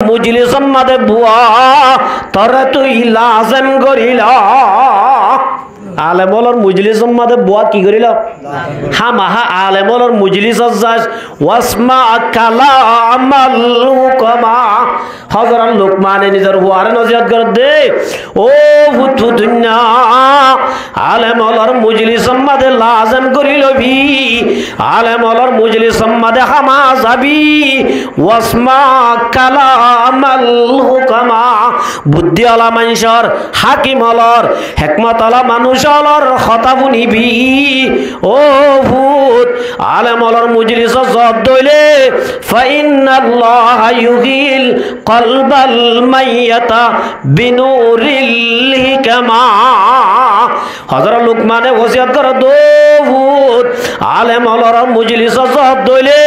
মুজলিসম মাদে বুয়া তরে তুই লাজম করিল আলেমলর মুজলিসম মাদে বুয়া কি করিল হামাহা আলেমলর মুজলিস যাস ওয়াসমা কালামাল হুকামা হযরত লুকমান নিজের বুয়ারে নসিহত করে দে ও ফুতু দুনিয়া আলেমলর মুজলিসম মাদে লাজম করিল ভি আলেমলর মুজলিসম মাদে হামা যাবি ওয়াসমা কালামাল হুকামা বুদ্ধিওয়ালা মানুষের হাকিমলর হিকমতওয়ালা মানুষের কথা শুনিবি ও ভূত আলেমলর মুজলিস জব দইলে ফাইনাল্লাহ ইউহিল কলবাল মাইয়াতা বিনুরিল হিকমা হযরত লুকমানে ওসিয়ত করে দো ভূত আলেমলর মুজলিস জব দইলে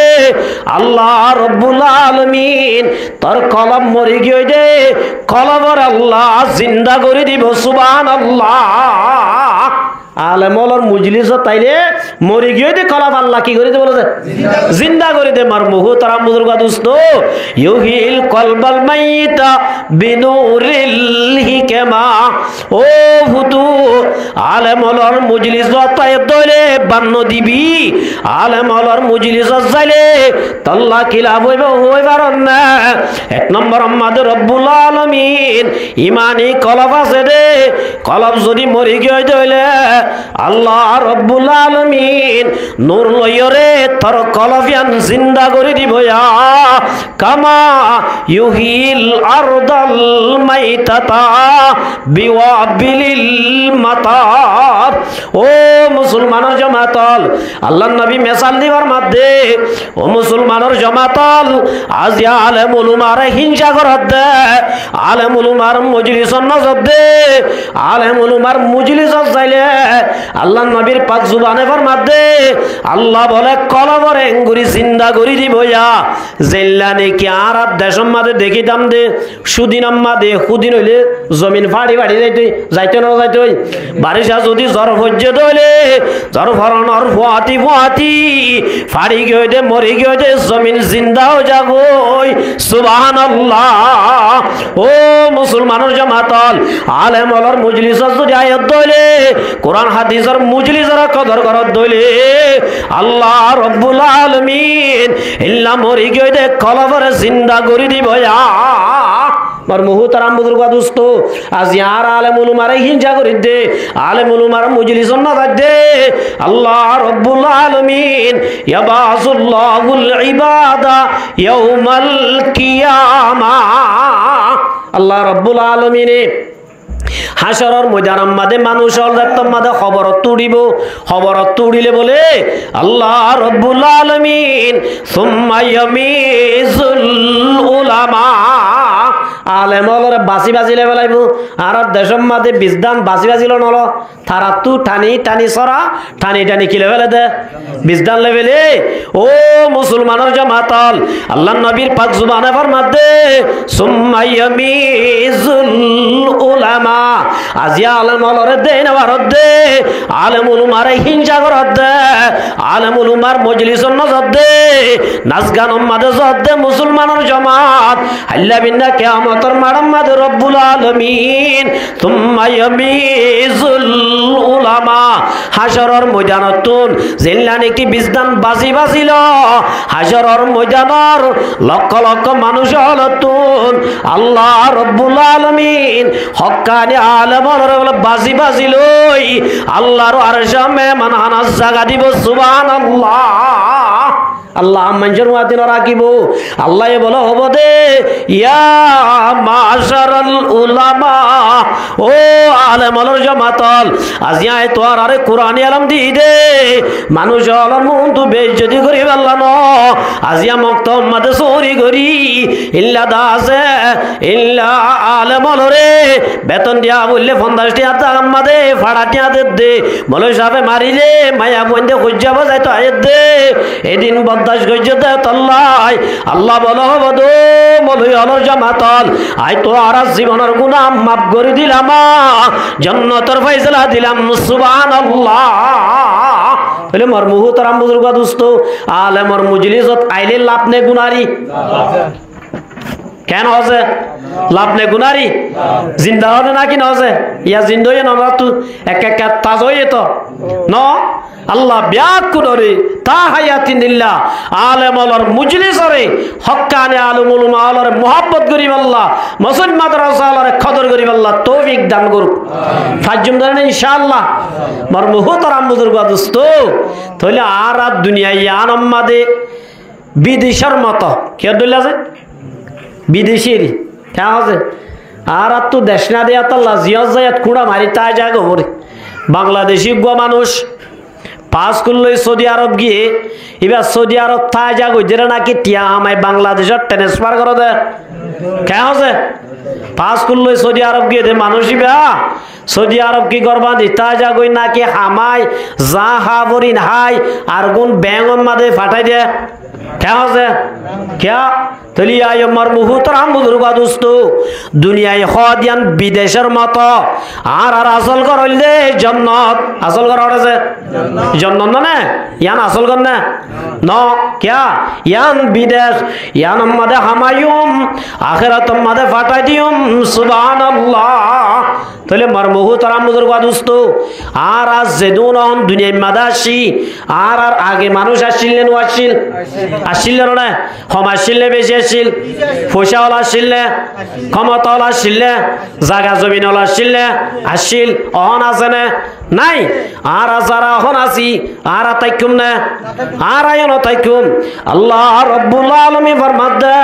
আল্লাহ রব্বুল আলামিন তার কলব মরি গিয়ে দে কলবর আল্লাহ জিন্দা করে দিব সুবহানাল্লাহ আলেমলর মুজলিস তাইলে মরি গিয়ে দে কলব আল্লাহ কি করে দে বলে জিন্দা করে দে মার মুহু তারা বুজুর্গ দোস্ত ইউহিল কলবাল মাইতা বিনুরিল হিকমা ও ফুতু আলেমলর মুজলিস তাই দইলে বান্ন দিবি আলেমলর মুজলিস যাইলে তাল্লা কি লাভ হইব হইবার না এক নম্বর আমাদের রব্বুল আলামিন ইমানি কলব আছে দে কলব যদি মরি গিয়ে দইলে আল্লাহ রব্বুল আলামিন নূর লয়রে তর কলবিয়ান জিন্দা করে দিব ইয়া কামা ইউহিল আরদাল মাইতাতা বিওয়াবিলিল মাতার ও মুসলমানের জামাতল আল্লাহর নবী মিসাল দিবার মধ্যে ও মুসলমানের জামাতল আজ আলেম উলামারে হিংসা করত দে আলেম উলামার মজলিসন নজর দে আলেম উলামার মজলিস যাইলে আল্লাহ নবীর পাক জুবানে ফরমাতে আল্লাহ বলে কলবর এঙ্গুরি জিন্দা করি দিব ইয়া জেল্লানে কি আরব দেশম মাদে দেখিতাম দে সুদিনাম মাদে সুদিন হইলে জমিন ফাড়ি ফাড়ি যাইতে না যাইতে বারিশা যদি জ্বর হজ্জে দইলে জ্বর ফরনর ফুয়াতি ফুয়াতি ফাড়ি গিয়ে দে মরি গিয়ে দে জমিন জিন্দাও যাগই সুবহানাল্লাহ ও মুসলমানের জামাতল আলেমলর মজলিস যদি আয়াত দইলে কোরআন হাদিসের মুজলিসের কদর করত দইলে আল্লাহ রব্বুল আলামিন ইল্লা মরি গিয়ে দে কলবরে জিন্দা করে দিব ইয়া মার মুহতারাম বুজুর্গ দোস্ত আজ ইয়ার আলেম উলামারে হিংসা করে দে আলেম উলামার মজলিস না দে আল্লাহ রব্বুল আলামিন ইয়াবাসুল্লাহুল ইবাদা ইয়াউমাল কিয়ামা আল্লাহ রব্বুল আলামিন হাসরের ময়দানের মাঝে মানুষের দেখতাম মাঝে খবর তুড়িব খবর তুড়িলে বলে আল্লাহ রব্বুল আলামিন সুম্মা ইয়ামিজুল উলামা আলেমলরে বাসি বাজিলে বেলাইব আর দেশের মাঝে বিজদান বাসি বাজিল নল তারা তু টানি টানি সরা টানি টানি কিলে ফেলে দে বিজদান লেভেলে ও মুসলমানের জামাতল আল্লাহ নবীর পাক জুবানে ফরমাতে সুম্মা ইয়ামিজুল উলামা আজিয়া আলেমলরে দে না ভারত দে আলেম উলামারে হিংসা করত দে আলেম উলামার মজলিসন নজর দে নাচ গান মাঝে জত দে মুসলমানের জামাত আল্লাহ বিন্দা কিয়ামতের মাঠের মাঝে রব্বুল আলামিন সুম্মা ইয়ামিজুল উলামা হাসরের ময়দানতুন জিল্লান একটি বিজদান বাজি বাজিল হাসরের ময়দানের লক্ষ লক্ষ মানুষ হলতুন আল্লাহ রব্বুল আলামিন হক্কানি আলেমর বাজি বাজিলই আল্লাহর আরশে মেহমান আনার জায়গা দিব সুবহানাল্লাহ আল্লাহ মানুষের ওয়াদিন রাখিব আল্লাহ বলো হব দে ইয়া মাশারাল উলামা ও আলেমর জামাতল আজিয়া তো আরে কুরআনি আলম দি দে মানুষ আলম তো বেইজ্জতি করি আল্লাহ ন আজিয়া মক্তম মাদে সরি করি ইল্লা দাসে ইল্লা আলেমরে বেতন দিয়া বললে 50 টাকা আমাদে ফাড়া টিয়া দে বলে সাবে মারিলে মায়া বন্ধে খুঁজা বাজাই তো আয় দে এদিন বদাস গইছে দে তল্লাই আল্লাহ বলো বদো বলই অলর জামাতল আই তো আর জীবনের গুনাহ মাফ করে দিলাম জান্নাতের ফয়সালা দিলাম সুবহানাল্লাহ বলে মোর মুহতারাম বুজুর্গ দোস্ত আলেমর মজলিসত আইলে লাভ নে গুনারি কেন হজে লাভ নে গুনারি জিন্দা হলে নাকি নজে ইয়া জিন্দয়ে নমা তু এক এক তাজয়ে তো ন আল্লাহ ব্যাকুনরে তা হায়াতিনিল্লাহ আলেমলর মুজলিসরে হক্কানে আলমুল মাওলার মুহাব্বত করিব আল্লাহ মুসলিম মাদ্রাসালর কদর করিব আল্লাহ তৌফিক দান করুক ফাজুম দেন ইনশাআল্লাহ মার মুহতারাম বুজুর্গ দোস্ত তাহলে আর দুনিয়া ইয়ান আম্মাদে বিদেশের মতো কে দইলা যে বিদেশির কে আছে আর তো দেশ না দেয়া তাল্লা জিয়ত জায়াত কুড়া মারি তাই যায় গোবরে বাংলাদেশি গো মানুষ পাস করলো সৌদি আরব গিয়ে এবার সৌদি আরব তাই যা গইজেরা নাকি টিয়া আমায় বাংলাদেশের ট্রান্সফার করে দে কে আছে পাস করলো সৌদি আরব গিয়ে দে মানুষই বা সৌদি আরব কি করবা দিতা যা গই নাকি হামাই যা হাবরিন হাই আর গুন ব্যাঙ্গন মাদে ফাটাই দে কে আছে কে তলিয়া আমার মুহতারাম বুজুর্গ দোস্ত দুনিয়ায় হদিয়ান বিদেশের মতো আর আসল ঘর হইলে জান্নাত আসল ঘর আছে জান্নাত না ইয়ান আসল ঘর না ন কিয়া ইয়ান বিদেশ ইয়ান আমাদে হামায়ুম আখিরাত আমাদে ফাটাই দিউম সুবহানাল্লাহ তাহলে মার মুহতারাম বুজুর্গ দোস্ত আর আজ যেদুন দুনিয়ায় মাদাসি আর আগে মানুষ আসছিলেন আসছিলেন না কম আসছিলে বেশি আসছিল পয়সাওয়ালা আসছিলে ক্ষমতাওয়ালা আসছিলে জাগা জমিনওয়ালা আসছিল অহন আছে না নাই আর যারা অহন আছি আর তাইকুম না আর আয়ন তাইকুম আল্লাহ রব্বুল আলামিন ফরমাদে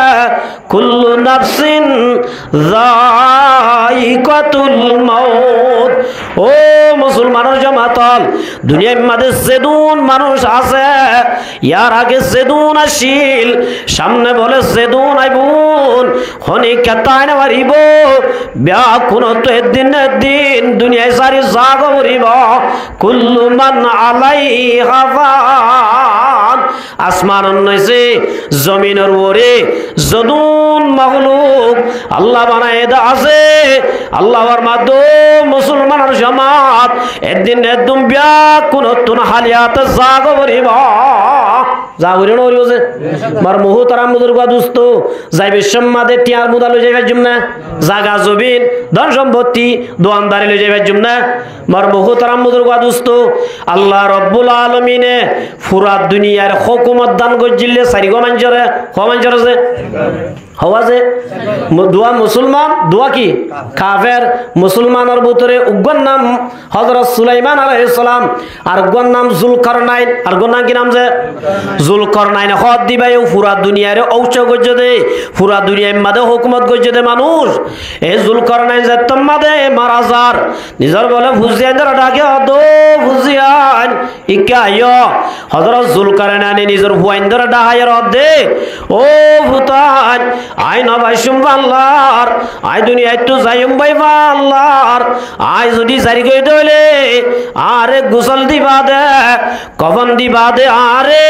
কুল্লু নাফসিন যায়িকাতুল মাউত ও মুসলমানের জামাতল দুনিয়ার মধ্যে সেদুন মানুষ আছে ইয়ার আগে সেদুন আসিল সামনে বলে সেদুন আইবুন হনি কেতায় না পারিব ব্যাকুন তো একদিন দুনিয়ায় সারি জাগ মরিব কুল্লু মান আলাইহা ফান আসমান নইছে জমিনের উপরে যদুন মাখলুক আল্লাহ বানায় দা আছে আল্লাহর মাধ্যম মুসলমানের জামাত একদিন একদম ব্যাকুন তুন হালিয়াত জাগ মরিব যাওরিনো হইছে মার মুহতারাম বুজুর্গ দোস্ত যাইবে সম্মাদে টিয়ার মুদা লই যাইবে জুমনা জাগা জবিন ধন সম্পত্তি দোয়ানদারি লই যাইবে জুমনা মার মুহতারাম বুজুর্গ দোস্ত আল্লাহ রাব্বুল আলামিনে পুরা দুনিয়ার হুকুমত দান গজিলে সারি গো মানজরে ক মানজরে আছে হওয়াজে দোয়া মুসলমান দোয়া কি কাফের মুসলমানের ভিতরে উগ্গর নাম হযরত সুলাইমান আলাইহিস সালাম আর উগ্গর নাম জুলকারনাইন আর উগ্গর নাম কি নাম যে জুলকারনাইন হদ দিবাই পুরা দুনিয়ারে ঔচ গজ্জ দে পুরা দুনিয়ার মাঝে হুকুমত গজ্জ দে মানুষ এই জুলকারনাইন যে তোমাদে মারাজার নিজর বলে ফুজিয়ান ডাকে দো ফুজিয়ান ইকা আইও হযরত জুলকারনাইন নিজর হুয়াইন্দর ডাহায়ের দে ও ভূতান আই নবাইসুম আল্লাহর আই দুনিয়া একটু যাইম বাইবা আল্লাহর আই যদি জারি কই দইলে আরে গোসল দিবা দে কফন দিবা দে আরে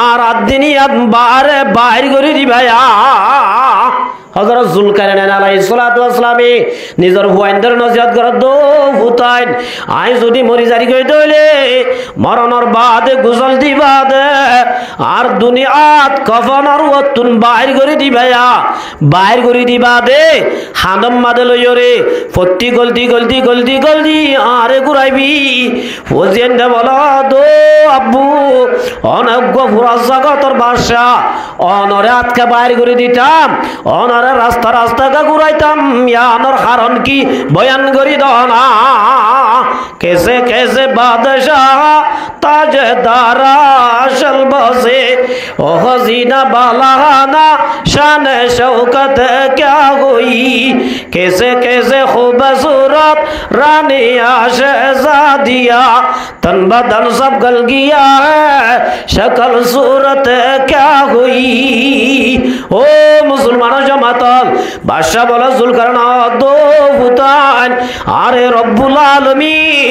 আর আদিনিয়াত বারে বাইর করে দিবা হযরত জুলকারনাইন আলাইহিস সালাতু ওয়াস সালামে নিজের হুয়াইন্দর নজিয়াত করে দো ভূতাইন আই যদি মরি জারি কই দইলে মরণর বাদে গোসল দিবা দে আর দুনিয়াত কফন আর ওতুন বাইর করে দিবা বাইর করে দিবা দে হাদম মাদে লইরে ফত্তি গলতি গলতি গলতি গলতি আরে ঘুরাইবি ফজিয়েন দে বলো দো আব্বু অনগ্য পুরা জগতর বাদশা অনরে আটকে বাইর করে দিতাম অনরে রাস্তা রাস্তা কা ঘুরাইতাম ইয়ানোর কারণ কি বয়ান করি দনা कैसे कैसे बादशाह ताजदारा शल बसे ओ हसीना बालाना शान शौकत क्या हुई कैसे कैसे खूबसूरत रानी शहजादिया तन बदन सब गल गया है शक्ल सूरत क्या हुई ओ मुसलमानों जमातल बादशाह बोला जुल्करनैन दो भूतान आरे रब्बुल आलमीन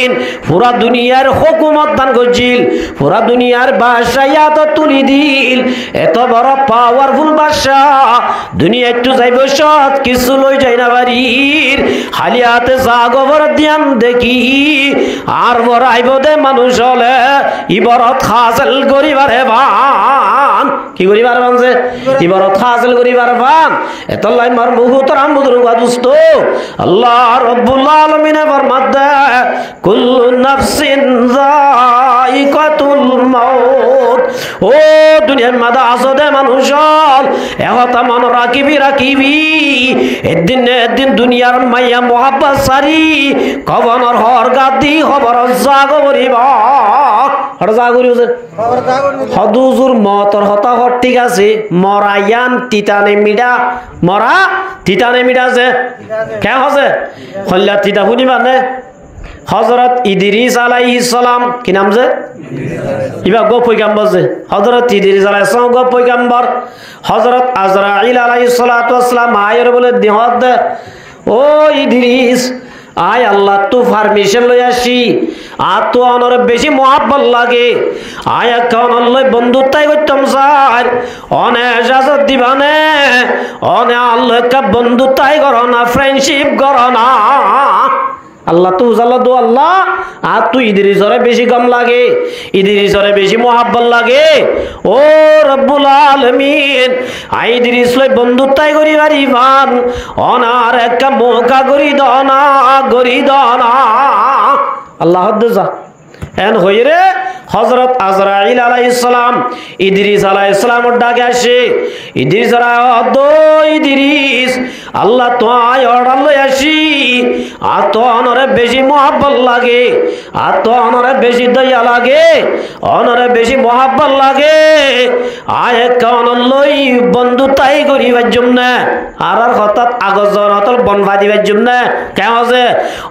পুরা দুনিয়ার হুকুমত দান করছিল পুরা দুনিয়ার বাদশাহ তো তুলি দিল এত বড় পাওয়ারফুল বাদশাহ দুনিয়া একটু যাইব সৎ কিছু লই যাই না বাড়ির খালি হাতে জাগবর দিয়াম দেখি আর বড় আইব দে মানুষ হলে ইবরত হাসিল করিবারে বান কি করি পারবান যে ইবারত হাসিল করি পারবান এতলাই মার মুহতারাম বুজুর্গ দোস্ত আল্লাহ রাব্বুল আলামিন ফরমাতে কুল্লু নাফসিন যায়িকাতুল মাউত ও দুনিয়ার মাদা আসদে মানুষ এহতা মন রাখিবি একদিন দুনিয়ার মাইয়া মোহাব্বত সারি কবনর হর গাদি খবর জাগরিব হর জাগরি হদুজুর মতর হতা হর ঠিক আছে মরায়ান তিতানে মিডা আছে কে হসে হল্লা তিতা শুনি মানে হযরত ইদ্রিস আলাইহিস সালাম কি নাম যে ইবা গো পয়গম্বর যে হযরত ইদ্রিস আলাইহিস সালাম গো পয়গম্বর হযরত আজরাইল আলাইহিস সালাতু ওয়াস সালাম আয়ের বলে দেহত ও ইদ্রিস আয় আল্লাহ তু পারমিশন লই আসি আর তো অনর বেশি মোহাব্বত লাগে আয় এখন লই বন্ধুত্বাই করতাম স্যার অনে ইজাজত দিবানে অনে আল্লাহ কা বন্ধুত্বাই করো না ফ্রেন্ডশিপ করো না আল্লাহ তু জাল্লা দো আল্লাহ আর তুই ইদ্রিসরে বেশি গম লাগে ইদ্রিসরে বেশি মোহাব্বত লাগে ও রব্বুল আলামিন আই ইদ্রিস লই বন্ধুত্বাই করি পারিবান অনার একটা মোকা করি দনা আল্লাহ যা এন হইরে হযরত আজরাইল আলাইহিস সালাম ইদ্রিস আলাইহিস সালামের ডাকে আসে ইদ্রিস ইদ্রিস আল্লাহ তো আয় অর্ডার লই আসি আর তো অনরে বেশি মোহাব্বত লাগে আর তো অনরে বেশি দয়া লাগে অনরে বেশি মোহাব্বত লাগে আয় কান লই বন্ধুতাই করিবার জন্য আর হঠাৎ আগজন হতল বনভা দিবার জন্য কেন আছে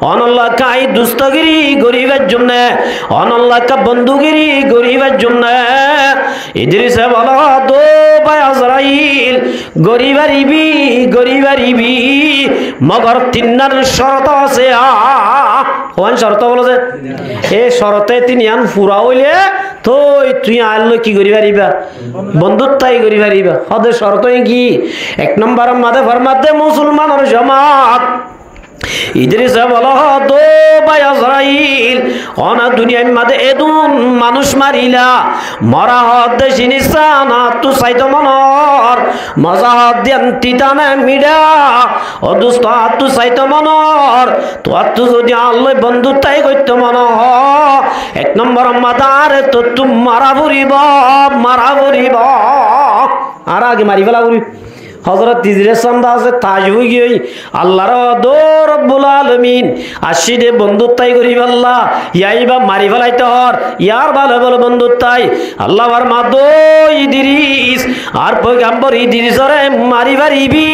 অনল্লাহ কাই দুস্তগিরি গরিবের জন্য অনল্লাহ কা বন্ধুগিরি গরিবের জন্য ইদ্রিসে বলো দো ভাই আজরাইল গরিবারিবি মগর তিন্নার শরত আছে কোন শরত বলো যে এই শরতে তিনি আন পুরা হইলে তো তুই আনলো কি করি পারিবা বন্ধুত্বাই করি পারিবা হদে শরত কি এক নম্বর মাদে ফরমাতে মুসলমানের জামাত ইদ্রিস বলো দো ভাই আজরাইল অনা দুনিয়ার মাঝে এদুন মানুষ মারিলা মরা হতে জিনিসানা তু সাইত মনর মজা দেন তিতানে মিডা ও দুস্ত তু সাইত মনর তো তু যদি আল্লাহ বন্ধুত্বাই করতে মন এক নম্বর মাদারে তো তুম মারা ভরিব আর আগে মারি ফেলা ভরি হযরত ইদ্রিস সন্ধ্যা আছে তাজ হই গই আল্লাহর দো রব্বুল আলামিন আসি দে বন্ধুত্বাই করি আল্লাহ ইয়াইবা মারি ফেলাইতে হর ইয়ার ভালো ভালো বন্ধুত্বাই আল্লাহ আর মাদো ইদ্রিস আর পয়গম্বর ইদ্রিসরে মারি পারিবি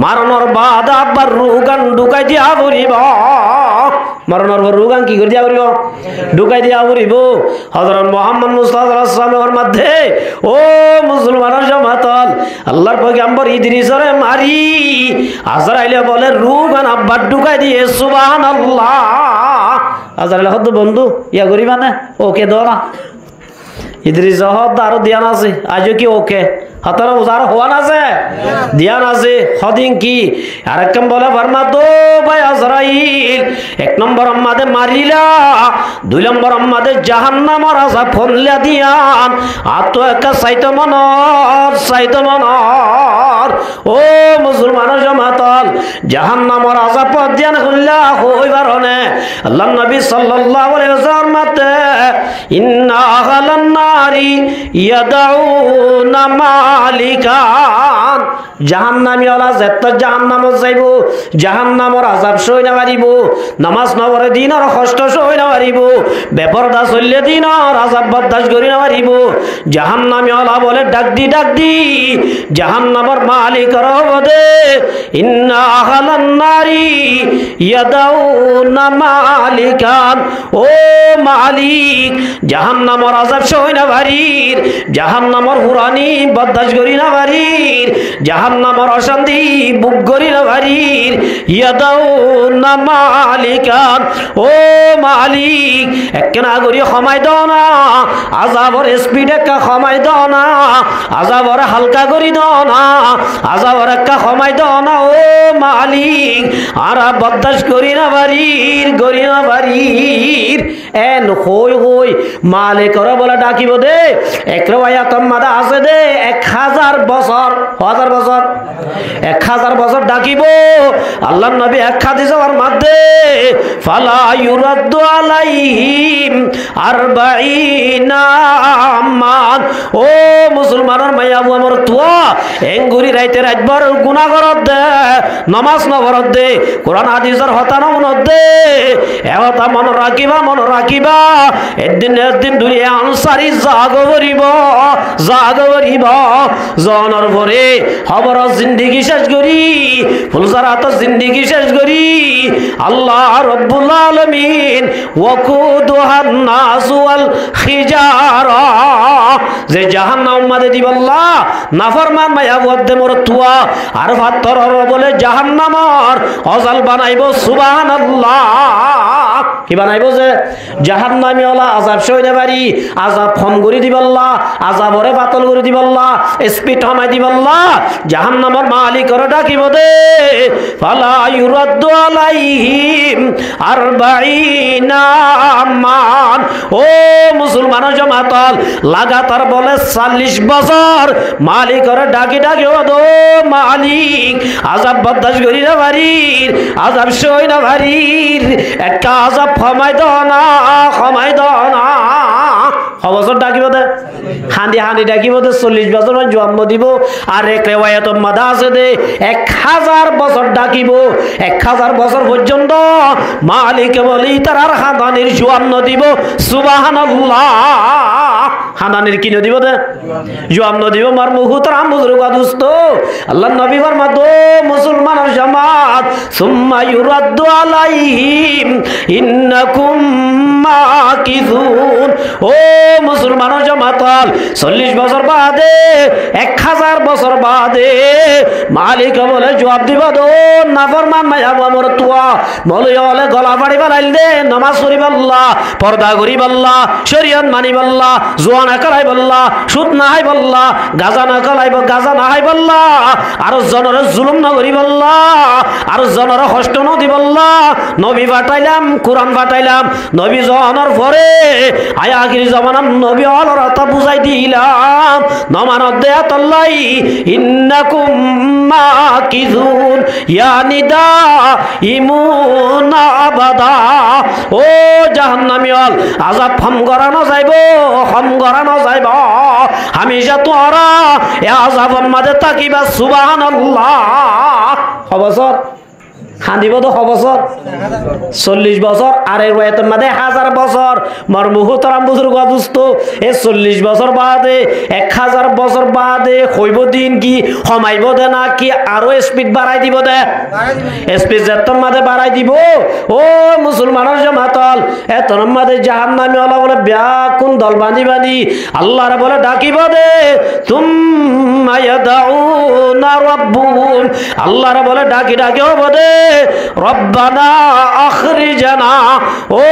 মারনর বাদ আবার রুগান ঢুকাই দিয়া ভরিব মারনর রুগান কি করে দিয়া ভরিব ঢুকাই দিয়া ভরিব হযরত মুহাম্মদ মুস্তাফা সাল্লাল্লাহু আলাইহি ওয়াসাল্লামের মধ্যে ও মুসলমানের জামাতল আল্লাহর পয়গম্বর ইদ্রিসরে মারি আজরাইল বলে রুগান আব্বার ঢুকাই দিয়ে সুবহানাল্লাহ আজরাইল হদ বন্ধু ইয়া করিবা না ওকে দাও না ইদ্রিস হদ আর ধ্যান আছে আজ কি ওকে হাতার উজার হওয়া আছে ধ্যান আছে হদিন কি আরেকম বলে ফরমা দো ভাই আজরাইল এক নম্বর আমাদের মারিলা দুই নম্বর আমাদের জাহান্নামের আযাব ফনলা দিয়ান আর তো একটা সাইতো মনর ও মুসলমানের জামাতল জাহান্নামের আযাব দিয়ান হল্লা হইবার না আল্লাহ নবী সাল্লাল্লাহু আলাইহি ওয়াসাল্লাম মতে ইন্না আহলান নারি ইয়াদাউনা মালিকান জাহান্নামী ওলা যেত জাহান্নামত যাইব জাহান্নামর আযাব সই না পারিব নামাজ নপড়ে দিনের কষ্ট সই না পারিব বেপরদা চললে দিনের আযাব বরদাস্ত করি না পারিব জাহান্নামী ওলা বলে ডাক দি জাহান্নামর মালিকর বদে ইন্না আহলান নারি ইয়াদাউনা মালিকান ও মালিক জাহান্নামর আযাব সই না পারির জাহান্নামর হুরানি বরদাস্ত করি না পারির জাহান্নামর অশান্তি বুক করি না পারির ইয়াদাউনা মালিকান ও মালিক একনা করি সময় দাও না আযাবর স্পিড একটা সময় দাও না আযাবর হালকা করি দাও না আযাবর একটা সময় দাও না ও মালিক আরা বরদাস্ত করি না বাড়ির এন হই হই মালিকর বলে ডাকিব দে এক রিওয়ায়াতম মাদা আছে দে 1000 বছর 1000 বছর ডাকিব আল্লাহর নবী এক হাদিসের মধ্যে ফালা ইউরাদ্দু আলাইহিম 40 মান ও মুসলমানের মাইয়া আমার তুয়া এঙ্গুরি রাইতে রাতবার গুনাহ করত দে নামাজ নবরত দে কোরআন হাদিসের হতানো মনত দে এওতা মন রাখিবা একদিন দুনিয়া আনসারি জাগবরিব জনের পরে খবর জিন্দেগি শেষ করি ফুলজারাত জিন্দেগি শেষ করি আল্লাহ রব্বুল আলামিন ওয়াকুদুহান নাস ওয়াল খিজারা যে জাহান্নাম মাদে দিবাল্লাহ নাফরমান মায়া ওয়াদে মোর তুয়া আর ফাতরর বলে জাহান্নামর অজাল বানাইব সুবহানাল্লাহ কি বানাইব যে জাহান্নামী ওলা আযাব সইতে পারি আযাব কম করে দিবাল্লাহ আযাবরে বাতল করে দিবাল্লাহ স্পিড কমাই দিবাল্লাহ জাহান্নামের মালিকর ডাকিব দে ফালা ইউরাদ্দু আলাইহিম 40 মান ও মুসলমান জামাতাল লাগাতার বলে 40 বছর মালিকর ডাকি ও দো মালিক আযাব বরদাস্ত করি না বাড়ির আযাব সই না বাড়ির একটা আযাব কমাই দাও না বছর ডাকিব দে হাঁদি ডাকিব দে 40 বছর জন্ম দিব আর এক রিওয়ায়াত মাদা আছে দে 1000 বছর ডাকিব 1000 বছর পর্যন্ত মালিক বলি তার হাঁদানির জন্ম দিব সুবহানাল্লাহ হাঁদানির কি দিব দে জন্ম দিব মার মুহুতর আমুজরুগা দুস্ত আল্লাহর নবী ফরমাত ও মুসলমানের জামাত সুম্মা ইউরাদ্দু আলাইহিম ইন্নাকুম মাকিযুন ও মুসলমানের জামাতাল 40 বছর বাদে 1000 বছর বাদে মালিক বলে জবাব দিব দো নাফরমান মায়া আমার তুয়া বলে বলে গলা পাড়ি বানাইল দে নামাজ পড়িবাল্লাহ পর্দা করিবাল্লাহ শরীয়ত মানিবাল্লাহ জোয়ান করাইবাল্লাহ সুদ না হাইবাল্লাহ গাজা না করাইব গাজা না হাইবাল্লাহ আর জনরে জুলুম না করিবাল্লাহ আর জনরে কষ্ট না দিবাল্লাহ নবী পাঠাইলাম কোরআন পাঠাইলাম নবী জনের পরে আয়া আখির জামানার নবী অলরাতা বুঝাই দিলাম নমানত দে আল্লাহ ইন্নাকুম মাকিযুন ইয়া নিদা ইমুনা আবাদা ও জাহান্নামীল আযাব হম করানো যাইব হামেশা তোরা এ আযাবের মাঝে তাকিবা সুবহানাল্লাহ বছর খান্দিব তো বছর 40 বছর আর এর বয়সের মধ্যে 1000 বছর মর মুহতরাম বুজুর্গ দুস্ত এ 40 বছর বাদে 1000 বছর বাদে হইব দিন কি কমাইব দে না কি আরো স্পিড বাড়াই দিব দে স্পিড যেতন মধ্যে বাড়াই দিব ও মুসলমানের জামাতল এতন মধ্যে জাহান্নামী ওলা বলে ব্যাকুন দল বাঁধি আল্লাহর বলে ডাকিব দে তুম্মা ইয়াদাউনা রাব্বুহুম আল্লাহর বলে ডাকি হবো দে রব্বানা আখরিজানা ও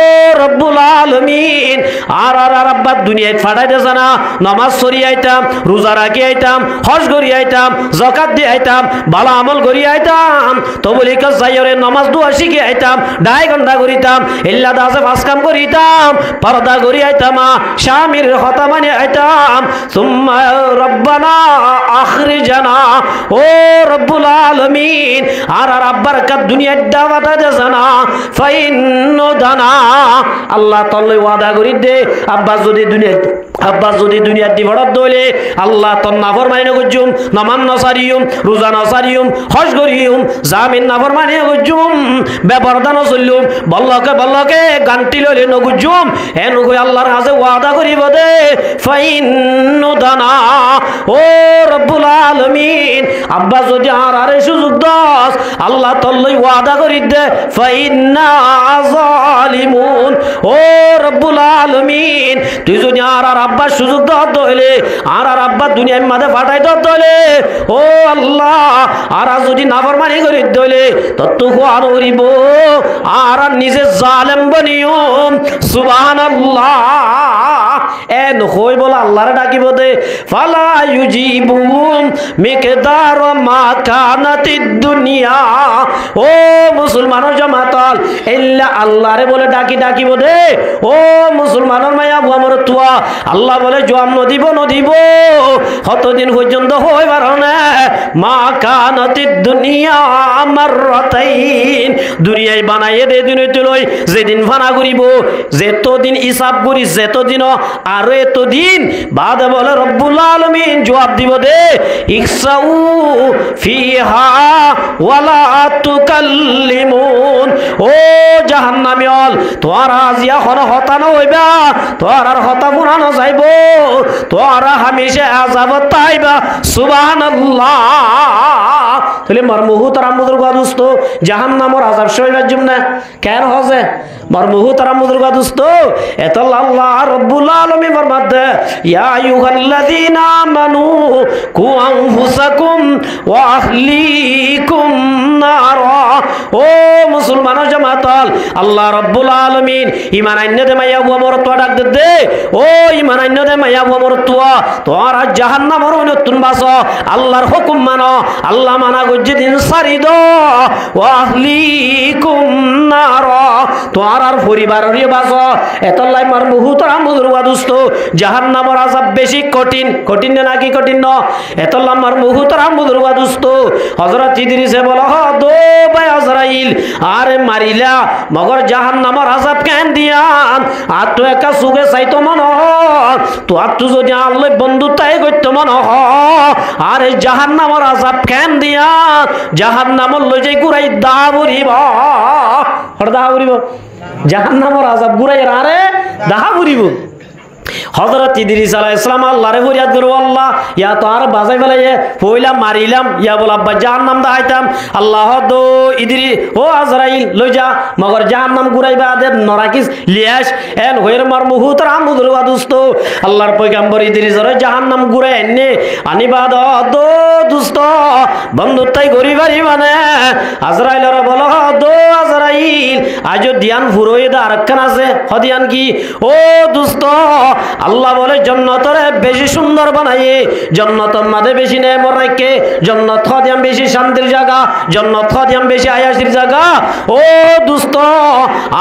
রব্বুল আলামিন আর রাব্বা দুনিয়ায় ফাটাই দেছে না নামাজ পড়ি আইতাম রোজা রাখি আইতাম হজ করি আইতাম যাকাত দি আইতাম ভালো আমল করি আইতাম তবলিগ যাইরে নামাজ দোয়া শিখি আইতাম 2 ঘন্টা করিতাম ইল্লা দাসে পাঁচ কাম করিতাম পর্দা করি আইতাম স্বামীর কথা মানে আইতাম সুম্মা রব্বানা আখরিজানা ও রব্বুল আলামিন আর রাব্বার দুনিয়ার দাওয়াটা দেছে না ফাইন্নু দানা আল্লাহ তাআলা ওয়াদা করি দে আব্বা যদি দুনিয়ার দিবড় দলে আল্লাহ তোর নাফরমানি নগজুম নামান নসারিয়ুম রোজা নসারিয়ুম হজ করিয়ুম জামিন নাফরমানি নগজুম বেপরদা নচলিয়ুম বল্লকে গান্টি লইলে নগজুম এন কই আল্লাহর কাছে ওয়াদা করিব দে ফাইন্নু দানা ও রব্বুল আলামিন আব্বা যদি আর সুযোগ দাস আল্লাহ তাআলা ওয়াদা করি দে ফাইন্না যালিমুন ও রব্বুল আলামিন তুই যদি আর আব্বা সুযোগ দলে আর আব্বা দুনিয়ার মাঝে ফাটাই দলে ও আল্লাহ আর যদি নাফরমানি করি দলে তত কোয়ান করিব আর নিজে জালেম বনিও সুবহানাল্লাহ এন হই বলে আল্লাহরে ডাকিব দে ফালা ইউজিবুন মিকদার মা কানাতিদ দুনিয়া ও মুসলমানের জামাতল ইল্লা আল্লাহরে বলে ডাকিব দে ও মুসলমানের মায়া আমার তুয়া আল্লাহ বলে জবাব নদিব কতদিন পর্যন্ত হই পারো না মা কানাতিদ দুনিয়া মাররাতাইন দুনিয়ায় বানাইয়ে দে দিন তুলই যেদিন ফানা করিব যেতদিন হিসাব করি যেতদিন আর এতদিন বাদে বলে রব্বুল আলামিন জবাব দিব দে ইকসাউ ফিহা ওয়ালা তুকাল্লিমুন ও জাহান্নামিয়ল তোরা আজিয়া হতানো হইবা তোর আর হতা পুরানো যাইব তোরা হামেশা আযাবত পাইবা সুবহানাল্লাহ তাহলে মারমুহু তারামুদুর গাদুস্ত জাহান্নামের আযাব সইবার জন্য কেন হজে মারমুহু তারামুদুর গাদুস্ত এতল আল্লাহ রব্বুল আলামিন ফরমাতে ইয়া আইয়ুহাল্লাযীনা আমানু কু আনফুসাকুম ওয়া আহলিকুম নারা ও মুসলমানের জামাতল আল্লাহ রব্বুল আলামিন ঈমান আইন্নদে মাইয়া ওমর তো ডাক দে ও ঈমান আইন্নদে মাইয়া ওমর তোরা জাহান্নামের নতুন বাস আল্লাহর হুকুম মানো আল্লাহ মানা গজ্জে দিন সারি দো ওয়া আহলিকুম নারা তোর আর পরিবারের বাস এতলাই মার মুহুতরা মুদরুয়া দোস্ত জাহান্নামের আযাব বেশি কঠিন নাকি কঠিন ন এতলা মার মুহুতরা মুদরুয়া দোস্ত হযরত ইদ্রিসে বলো দো ভাই আজরাইল আরে মারিলা মগর জাহান্নামের আযাব কেন দিয়ান আর তো একা সুগে চাইতো মন তো আর তু যদি আল্লাহ বন্ধুতাই করতো মন আরে জাহান্নামের আযাব কেন দিয়া জাহান্নামর লই যাই গুরাই দাবুরিব দাবুরিব জাহান্নামের আযাব গুরাই আরে দাবুরিব হযরত ইদ্রিস আলাইহিস সালাম আল্লাহরে ফরিয়াদ করো আল্লাহ ইয়া তো আর বাজাই ফেলাইয়ে পয়লা মারিলাম ইয়া বল আব্বা জাহান্নাম দাইতাম আল্লাহ দো ইদ্রিস ও আজরাইল লই যা মগর জাহান্নাম গুরাইবা দে নরাকিস লিয়াস এন হইর মার মুহুতর আমুদুল ওয়াদুস্ত আল্লাহর পয়গম্বর ইদ্রিস রে জাহান্নাম গুরাই এনে আনিবা দো দুস্ত বন্ধুতাই গরি বাড়ি মানে আজরাইল রে বল দো আজরাইল আজ দিয়ান ফুরোই দা আরকান আছে হদিয়ান কি ও দুস্ত আল্লাহ বলে জান্নাতরে বেশি সুন্দর বানাইয়ে জান্নাতের মাঝে বেশি নেমর রাখে জান্নাত খদিয়াম বেশি শান্তির জায়গা জান্নাত খদিয়াম বেশি আয়াসির জায়গা ও দোস্ত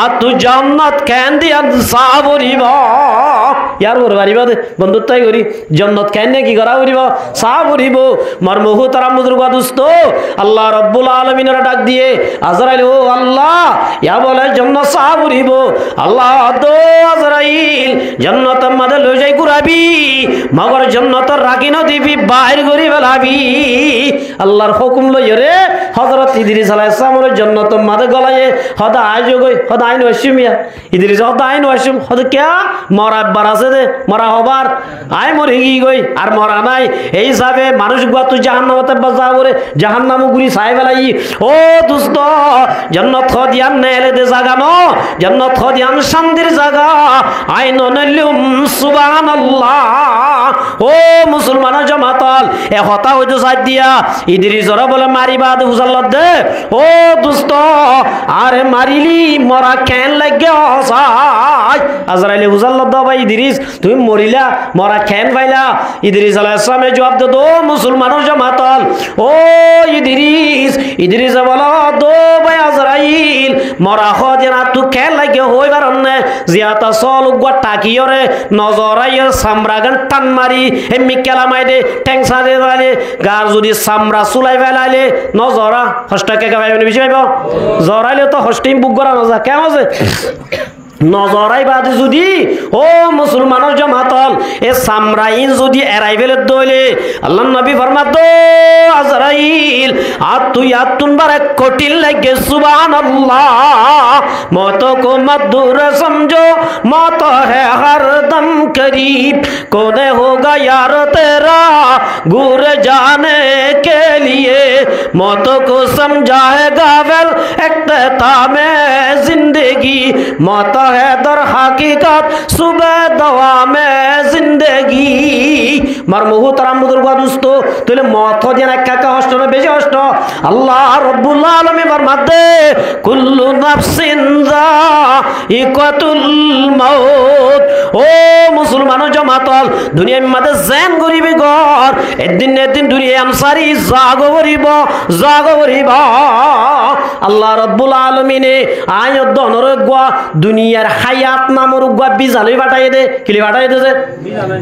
আর তুই জান্নাত কেন দিয়ান সাবরিব ইয়ার ওর বাড়িবা বন্ধুত্বই করি জান্নাত কেন কি করা করিব সাবরিব মারমুহু তারা মুজরুগা দোস্ত আল্লাহ রব্বুল আলামিনের ডাক দিয়ে আজরাইল ও আল্লাহ ইয়া বলে জান্নাত সাবরিব আল্লাহ দো আজরাইল জান্নাত মাদে লই যাই ঘুরাবি মগর জান্নাতর রাখি না দিবি বাইর করি ফেলাবি আল্লাহর হুকুম লই রে হযরত ইদ্রিস আলাইহিস সালামের জান্নাতর মাদে গলায়ে হদা আইজো গই হদা আইন ওয়াসিমিয়া ইদ্রিস হদা আইন ওয়াসিম হদা কিয়া মরা বারাসে দে মরা হবার আই মরে গই গই আর মরা নাই এই হিসাবে মানুষ গো তুই জাহান্নামতে বাজা করে জাহান্নাম গুলি ছাই ফেলাই ও দোস্ত জান্নাত খদিয়ান নেলে দে জায়গা ন জান্নাত খদিয়ান শান্তির জায়গা আইন নলিউম সুবহানাল্লাহ ও মুসলমানের জামাতল এ হতা হইতো সাইড দিয়া ইদ্রিসরা বলে মারিবা দে উজাল্লাত দে ও দোস্ত আরে মারিলি মরা কেন লাগে হসাই আজরাইলে উজাল্লাত দাও ভাই ইদ্রিস তুমি মরিলা মরা কেন পাইলা ইদ্রিস আলাইহিস সালামে জবাব দে দো মুসলমানের জামাতল ও ইদ্রিস বলো দো ভাই আজরাইল মরা খদিনা তু কেন লাগে হইবার না জিয়াতা সল গো টাকিয়রে নজরাইয়ে সামরাগান টান মারি এমনি কেলামাইদে ট্যাংসা দে দালে গার যদি সামরা সুলাই ফেলাইলে নজরা হস্টাকে গাবাইবে বেশি পাইব জরাইলে তো হস্টিম বুক করা নজা কেমন আছে নজরাই বাদে যদি ও মুসলমানের জামাতল এ সামরাইন যদি এরাইভেলে দইলে আল্লাহ নবী ফরমাত আজরাইল আর তুই আতুন বারে কঠিন লাগে সুবহানাল্লাহ मौत को मत दूर समझो मौत है हर दम करीब कौन होगा यार तेरा गुर जाने के लिए मौत को समझाएगा वेल इख्तिताम में जिंदगी मौत है दर हकीकत सुबह दवा में जिंदगी मार मुहताराम बुजुर्ग दोस्त तुले मौत दिया एका कष्ट ना बेশি কষ্ট আল্লাহ রব্বুল আলামিন ফরমাতে কুল্লু নাফসিন যায়িকাতুল মাউত ও মুসলমান জামাতল দুনিয়ার মধ্যে জান গরিবি ঘর একদিন দুনিয়া আনসারি জাগো গরিব আল্লাহ রব্বুল আলামিনে আয়াত দনরগা দুনিয়ার হায়াত নামর গা বিজালই বাটাই দে কিলি বাটাই দে যে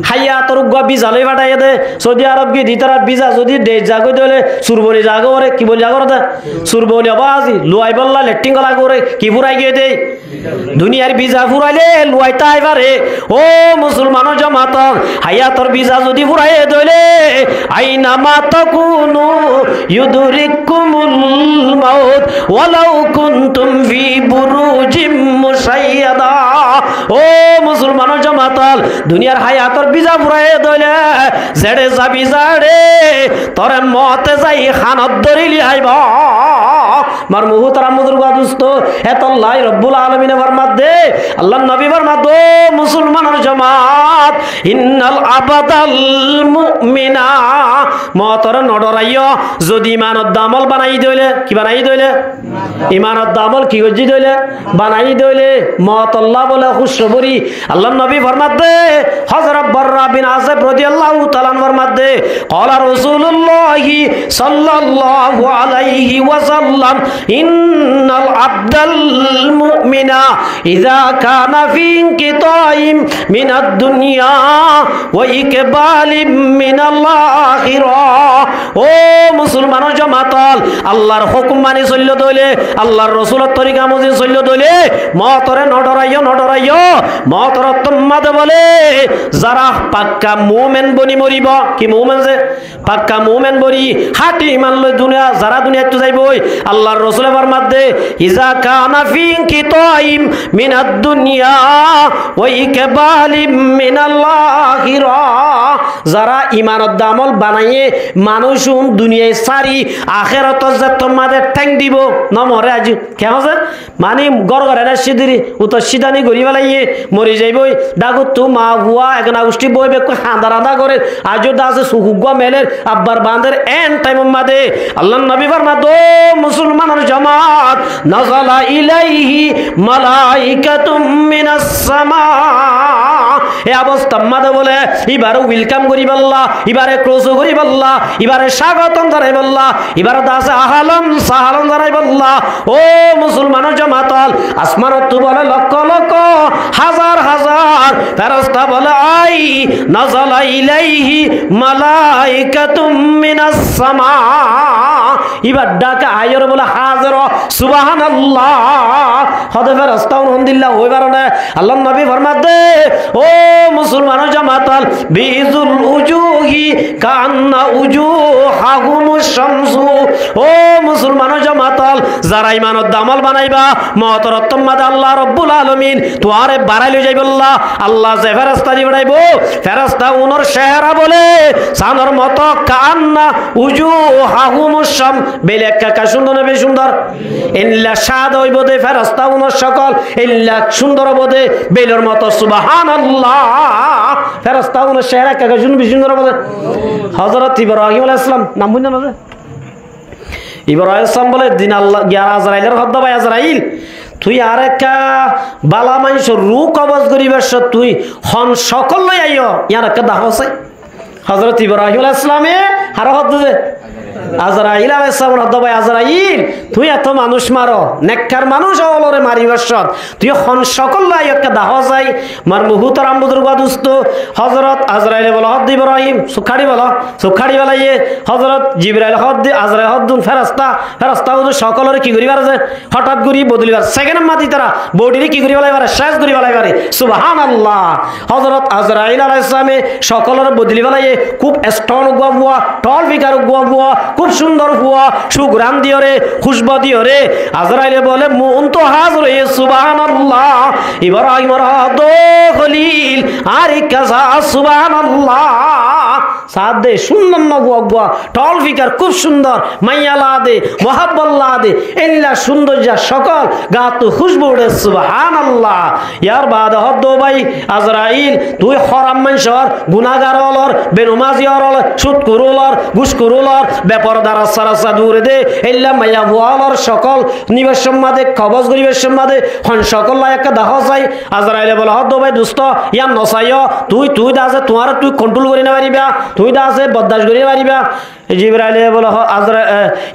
হায়াতর গা বিজালই বাটাই দে সৌদি আরব কি দিতারা বিজা যদি দে জাগো দলে সুরবনি জাগো রে কি বল জাগো রে সুরবনি আবাজি লুয়াই বল্লা লেটিং গলা করে কি ফুরাই গিয়ে দে দুনিয়ার বিজা ফুরাইলে লুয়াইতা আইবারে ও মুসলমান জামাত হায়াতর বিজা যদি ফুরাই দলে আইনা মা তাকুনু ইউদরিকুমুল মাউত ওয়ালাউ কুনতুম ফি বুরুজিম মুশাইয়াদা ও মুসলমান জামাতাল দুনিয়ার হায়াতর বিজা ফুরাই দলে জেড়ে যাবি জাড়ে তোরে মতে যাই খানত ধরিলি আইবা মার মুহতারাম বুজুর্গ দোস্ত এতল্লাই রব্বুল আলামিন ফরমাত দে আল্লাহর নবী ফরমাত ও মুসলমানের জামাত ইন্নাল আবাদাল মুমিনা মতর নডরাইও যদি ইমানত দামল বানাই দইলে কি বানাই দইলে ইমানত দামল কি গজি দইলে বানাই দইলে মত আল্লাহ বলে খুশবরি আল্লাহর নবী ফরমাত দে হযরত বাররা বিন আযিব রাদিয়াল্লাহু তাআলা ফরমাত দে ক্বালা রাসূলুল্লাহি সাল্লাল্লাহু আলাইহি ওয়াসাল্লাম ইন্নাল আবদাল মুমিনা ইযা কানা ফি ইনকিতাইম মিনাদ দুনিয়া ওয়া ইকবালিম মিনাল আখিরাহ ও মুসলমান জামাতাল আল্লাহর হুকুম মানি চললে দইলে আল্লাহর রাসূলের তরিকা মজি চললে দইলে মতরে নডরাইও মতর তোমাদে বলে যারা পাক্কা মুমিন বনি মরিব কি মুমিন যে পাক্কা মুমিন বনি হাটি ইমান লই দুনিয়া যারা দুনিয়াতে যাইবই আল্লাহর রাসূলের ফরমাত দে ইজা কানা ফি ইনকিতাইম মিনাদ দুনিয়া ওয়া ইকবালিম মিনাল আখিরাহ যারা ইমানত দামল বানাইয়ে মানুষুম দুনিয়ায় সারি আখিরাত যে তোমাদের ঠ্যাং দিব নমরে আজি কেমন আছে মানে গড় না সিদিরি উতো সিদানি গরি বেলাইয়ে মরি যাইবই ডাগু তো মা হুয়া একনা উষ্টি বইবে হাঁদা করে আজও দাসে সুহুগা মেলের আব্বার বাঁধের এন টাইম মাদে আল্লাহর নবী ফরমাত ও মুসলমানের জামাত নাযালা ইলাইহি মালাইকাতুম মিনাস সামা এ অবস্থা মাদে বলে এবারে ওয়েলকাম করি বল্লা এবারে ক্লোজ করি বল্লা এবারে স্বাগতম জানাই বল্লা এবারে দাসে আহলান সাহলান জানাই বল্লা ও মুসলমানের জামাতাল আসমানত বলে লক্ষ লক্ষ হাজার হাজার ফেরেশতা বলে আই নাযালা ইলাইহি মালাইকাতুম মিনাস সামা এবার ডাকা আয়র বলে হাজার সুবহানাল্লাহ হদে ফেরেশতা আলহামদুলিল্লাহ হইবার না আল্লাহর নবী ফরমাত দে ও মুসলমানের জামাতাল বিজুল উজুহি কান্না উজুহাহুমুশ শামসু ও মুসলমানের জামাতাল যারা ইমানত দামল বানাইবা মহতরত্তম মাদে আল্লাহ রব্বুল আলামিন তোয়ারে বাড়াই লই যাইব আল্লাহ যে ফেরেশতা দি বাড়াইবো ফেরেশতা উনর চেহারা বলে সানর মত কান্না উজুহাহুমুশ শাম বেলে কা সুন্দর না বেশ সুন্দর ইল্লা সাদ হইব দে ফেরেশতা উনর সকল ইল্লা সুন্দর বদে বেলের মত সুবহানাল্লাহ ফেরেশতা উনর চেহারা কা সুন্দর বদে হযরত ইব্রাহিম আলাইহিস সালাম নাম বুঝনা না ইব্রাহিম সালাম বলে দিন আল্লাহ গিয়া আজরাইলের হদ্দ ভাই আজরাইল তুই আর একটা বালা মানুষের রু কবজ করিবার তুই হন সকল লই আইও ইয়ার একটা দাহ আছে হযরত ইব্রাহিম আলাইহিস সালামে আর হদ্দ যে আজরাইল আলাইহিস সালাম হদ্দ ভাই আজরাইল তুই এত মানুষ মারো নেককার মানুষ অলরে মারিবার তুই হন সকল লই একটা দাহ যাই মার মুহতারাম বুজুর্গ দোস্ত হযরত আজরাইল বলে হদ্দ ইব্রাহিম সুখাড়ি বলো সুখাড়ি বলাইয়ে হযরত জিবরাইল হদ্দ আজরাইল হদ্দুন ফেরেশতা ও সকলরে কি করিবার আছে হঠাৎ করি বদলিবার সেকেন্ড মাতি তারা বডিরে কি করিবার পারে শেষ করিবার পারে সুবহানাল্লাহ হযরত আজরাইল আলাইহিস সালামে সকলরে বদলি বলাইয়ে খুব স্ট্রং গুয়া বুয়া টল ফিগার গুয়া বুয়া খুব সুন্দর হুয়া সুগ্রাম দিও রে খুশবু দিও রে আজরাইলে বলে মন তো হাজির হয়ে সুবহানাল্লাহ ইব্রাহিম রাদো খলিল আর কাজা সুবহানাল্লাহ সাদ দে সুন্দর নগুয়া টল ফিকার খুব সুন্দর মাইয়ালা দে মোহাব্বল্লা দে এল্লা সুন্দর যা সকল গাত খুশবু উড়ে সুবহানাল্লাহ ইয়ার বাদ হদ ভাই আজরাইল তুই হরাম মানুষর গুনাহগার হলর বেনমাজি হলর সুদ করুলর ঘুষ করুলর বেপরদার সারাসা দূরে দে এল্লা মাইয়া বুয়ালর সকল নিবেশ সম্মাদে কবজ গরিবের সম্মাদে হন সকল একটা দাহ চাই আজরাইলে বলে হদ ভাই দুস্থ ইয়াম নসাইয় তুই দাসে তোমার তুই কন্ট্রোল করি না পারিবা তুই দাসে বরদাস্ত করি পারিবা জিবরাইলে বলে আজরা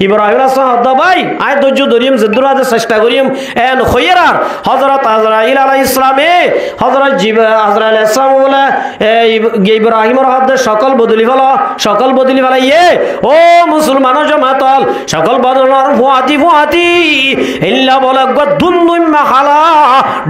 ইব্রাহিম আসলাম হদ ভাই আয় ধৈর্য ধরিম জিদ্দুরাতে চেষ্টা করিম এন খৈরার হযরত আজরাইল আলাইহিস সালামে হযরত আজরাইল আসলাম বলে ইব্রাহিমের হদে সকল বদলি ফেলা ইয়ে ও মুসলমানের জমাতল সকল বদলর ফুয়াতি ইল্লা বলে গদুন মাখালা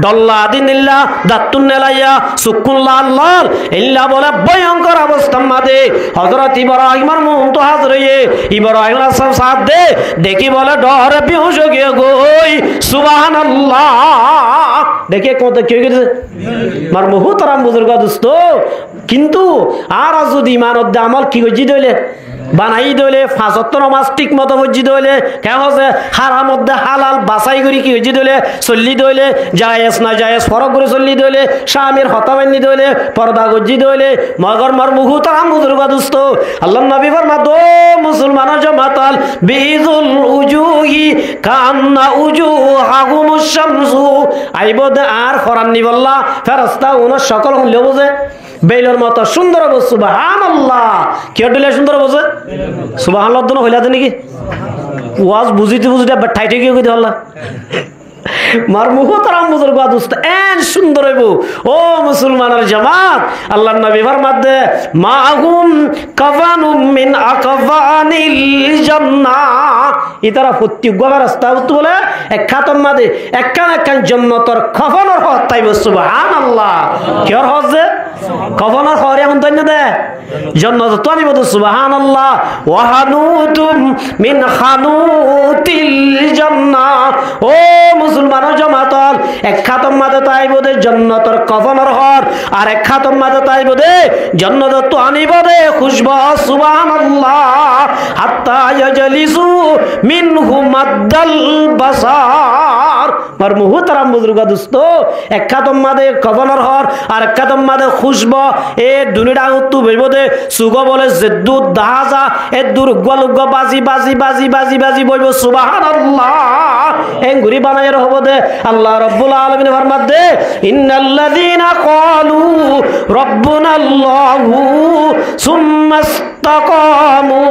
ডল্লা দিনিল্লা দাতুন নেলাইয়া সুকুন লাল লাল ইল্লা বলে ভয়ঙ্কর অবস্থার মাঝে হযরত ইব্রাহিমের মুখ তো হাজর হয়ে ইব্রাহিম আসলাম সাথ দে দেখি বলে ডরে বেহুশ হয়ে গই সুবহানাল্লাহ দেখে কত কি হয়ে গেছে মার মুহতারাম বুজুর্গ দোস্ত কিন্তু আর যদি ইমানত দে আমল কি গজি দইলে বানাই দইলে ফাজত নামাজ ঠিক মতো হজ্জি দইলে কেন হচ্ছে হারাম মধ্যে হালাল বাছাই করি কি হজ্জি দইলে চল্লি দইলে জায়েজ না জায়েজ ফরক করে চল্লি দইলে স্বামীর হতাবান্নি দইলে পর্দা গজ্জি দইলে মগর মার মুহুতারাম বুজুর্গ দোস্ত আল্লাহ নবী ফরমাত ও মুসলমানের জামাতাল বিজুল উজুহি কান্না উজুহাহুমুশ শামসু আইবদ আর ফরান নিবল্লা ফেরেশতা ওনা সকল হইল বুঝে বেইলর মতো সুন্দর হবে সুবহানাল্লাহ কে দিলে সুন্দর বুঝে সুবহানাল্লাহ দন হইলা নাকি ওয়াজ বুঝিতে ঠাইঠে কি কইতে আল্লাহ মার মুহতারাম বুজুর্গ দোস্ত এন সুন্দর হইব ও মুসলমানের জামাত আল্লাহর নবী ফরমাতে মাহুম কাফানুম মিন আকফানিল জান্নাহ ইতারা প্রত্যেকবার রাস্তা উত্তু বলে এক খাতম মাদে একখান জান্নাতের কফনের হত তাইব সুবহানাল্লাহ কির হজে কফনের হরে এখন তন্য দে জান্নাত তো আনিব সুবহানাল্লাহ ওয়া হানুতুম মিন খানুতিল জান্নাহ ও মুসলমানের জামাতল এক খাতম মাদে তাইব দে জান্নাতের কফনের হর আর এক খাতম মাদে তাইব দে জান্নাত তো আনিব দে খুশবু সুবহানাল্লাহ হাত্তা ইয়াজলিসু মিনহু মাদ্দাল বাসার মার মুহতারাম বুজুর্গ দোস্ত এক খাতম মাদে কফনের হর আর এক খাতম মাদে খুশবু এ দুনিয়া উত্তু বইব দে সুগ বলে জেদ্দু দাহাজা এ দুর্গলুগ বাজি বইব সুবহানাল্লাহ এঙ্গুরি বানায়ের হব দে আল্লাহ রাব্বুল আলামিন ফরমাত দে ইন্নাল্লাযীনা ক্বালু রাব্বুনাল্লাহু সুম্মা ইসতাকামু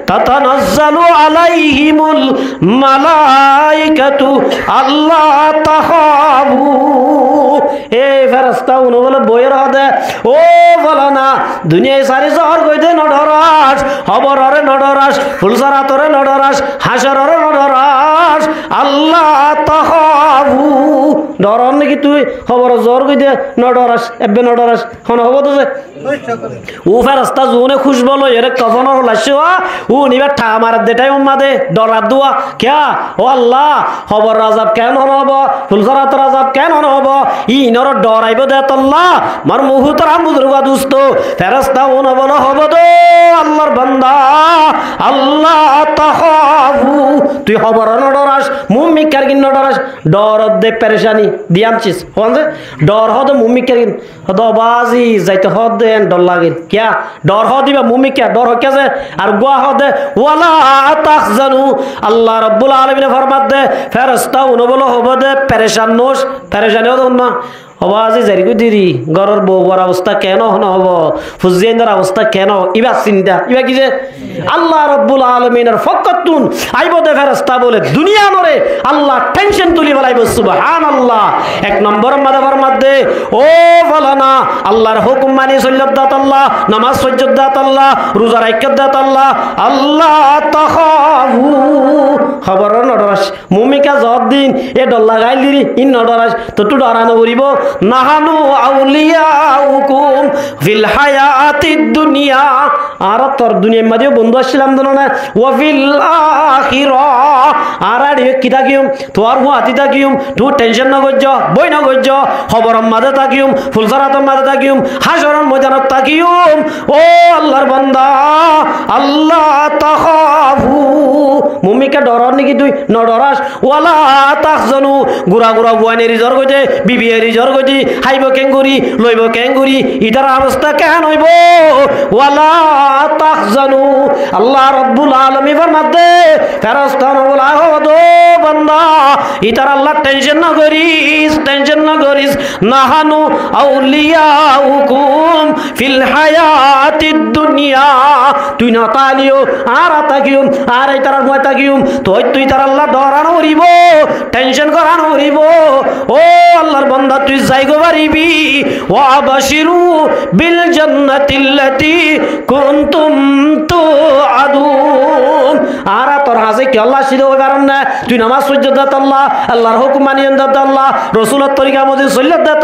তাতানাজ্জালু আলাইহিমুল মালাইকাতু আল্লা তাখাবু এ ফেরেশতা উনো বলে বইয়ের হদে ও বলা না দুনিয়ায় সারি জহর কইতে নডরাস হবররে নডরাস ফুলসারাতরে নডরাস হাসররে নডরাস আল্লাহ তাখাবু ডরন নাকি তুই খবর জোর কইতে নডরাস এবে নডরাস হন হব তো যে ও ফেরেশতা জুনে খুশ বলো এর কফনর লাশওয়া ও নিবে ঠা মার দেটাই উম্মাদে ডরাত দুয়া কিয়া ও আল্লাহ খবর আযাব কেন হব ফুলসারাত আযাব কেন হব ই নর ডরাইব দে আল্লাহ মার মুহতারাম বুজুর্গ দোস্ত ফেরেশতা ও না বলো হব তো আল্লাহর বান্দা আল্লাহ তাখাবু তুই খবর নডরাস মুমিন কারগিন নডরাস ডর দে পেরেশানি দিয়ামছিস হনছে ডর হদ মুমিন কারগিন হদ বাজি যাইতে হদ দেন ডর লাগে কিয়া ডর হ দিবা মুমিন কে ডর কে যে আর গোয়া হদ ওয়ালা তাহজানু আল্লাহ রাব্বুল আলামিন ফরমাত দে ফেরেশতা উনো বলো হব দে পেরেশান নোস পেরেশানি হদ না হবাজি জারিগু দিরি গরর বউর অবস্থা কেন হব ফুজিয়েন্দার অবস্থা কেন ইবা চিন্তা ইবা কি যে আল্লাহ রাব্বুল আলামিনের ফকতুন আইবদে ফেরেশতা বলে দুনিয়া মরে আল্লাহ টেনশন তুলি বলাইব সুবহানাল্লাহ এক নম্বর মাদাবার মধ্যে ও বলানা আল্লাহর হুকুম মানি সল্লাত আল্লাহ নামাজ সজ্জাত আল্লাহ রোজা রাখাত আল্লাহ আল্লাহ তাখাবু খবর নডরাস মুমিকা যত দিন এ ডর লাগাই দিলি ইন ডরাস তো তু ডরানো করিব নাহানু আউলিয়াউকুম ফিল হায়াতিদ দুনিয়া আর তোর দুনিয়ার মাঝে বন্ধু আসছিলাম না ওয়া ফিল আখিরা আর কি থাকিম তোর হুয়াতি থাকিম তু টেনশন না গজ্জ বই না গজ্জ খবরের মাঝে থাকিম ফুলসরাতের মাঝে থাকিম হাসরের ময়দানত থাকিম ও আল্লাহর বান্দা আল্লাহ তাখাফু মুমিকে ডরার নাকি তুই ন ডরাস ওয়ালা তাহজানু গুড়া গুড়া বুয়ানি রিজর গজে বিবি রিজর গজি হাইব কেঙ্গুরি লইব কেঙ্গুরি ইটার অবস্থা কেন হইব ওয়ালা তাহজানু আল্লাহ রাব্বুল আলামিন ফরমাতে ফেরেশতা বলা দো বান্দা ইটার আল্লাহ টেনশন না করিস নাহানু আউলিয়াউকুম ফিল হায়াতিদ দুনিয়া তুই না তালিও আর তাকিও আর ইটার ময় তাকিও তুই তার আল্লাহ ডরানো হরিব টেনশন করানো হরিব ও আল্লাহর বান্দা তুই যাইগো পারিবি ওয়া বাশিরু বিল জান্নাতিল্লাতি কুনতুম তুআদুন আর তোর হাসে কি আল্লাহ শিরো কারণ না তুই নামাজ সুজদাত আল্লাহর হুকুম মানিয়েন দাত আল্লাহ রাসূলের তরিকা মতে সল্লাত দাত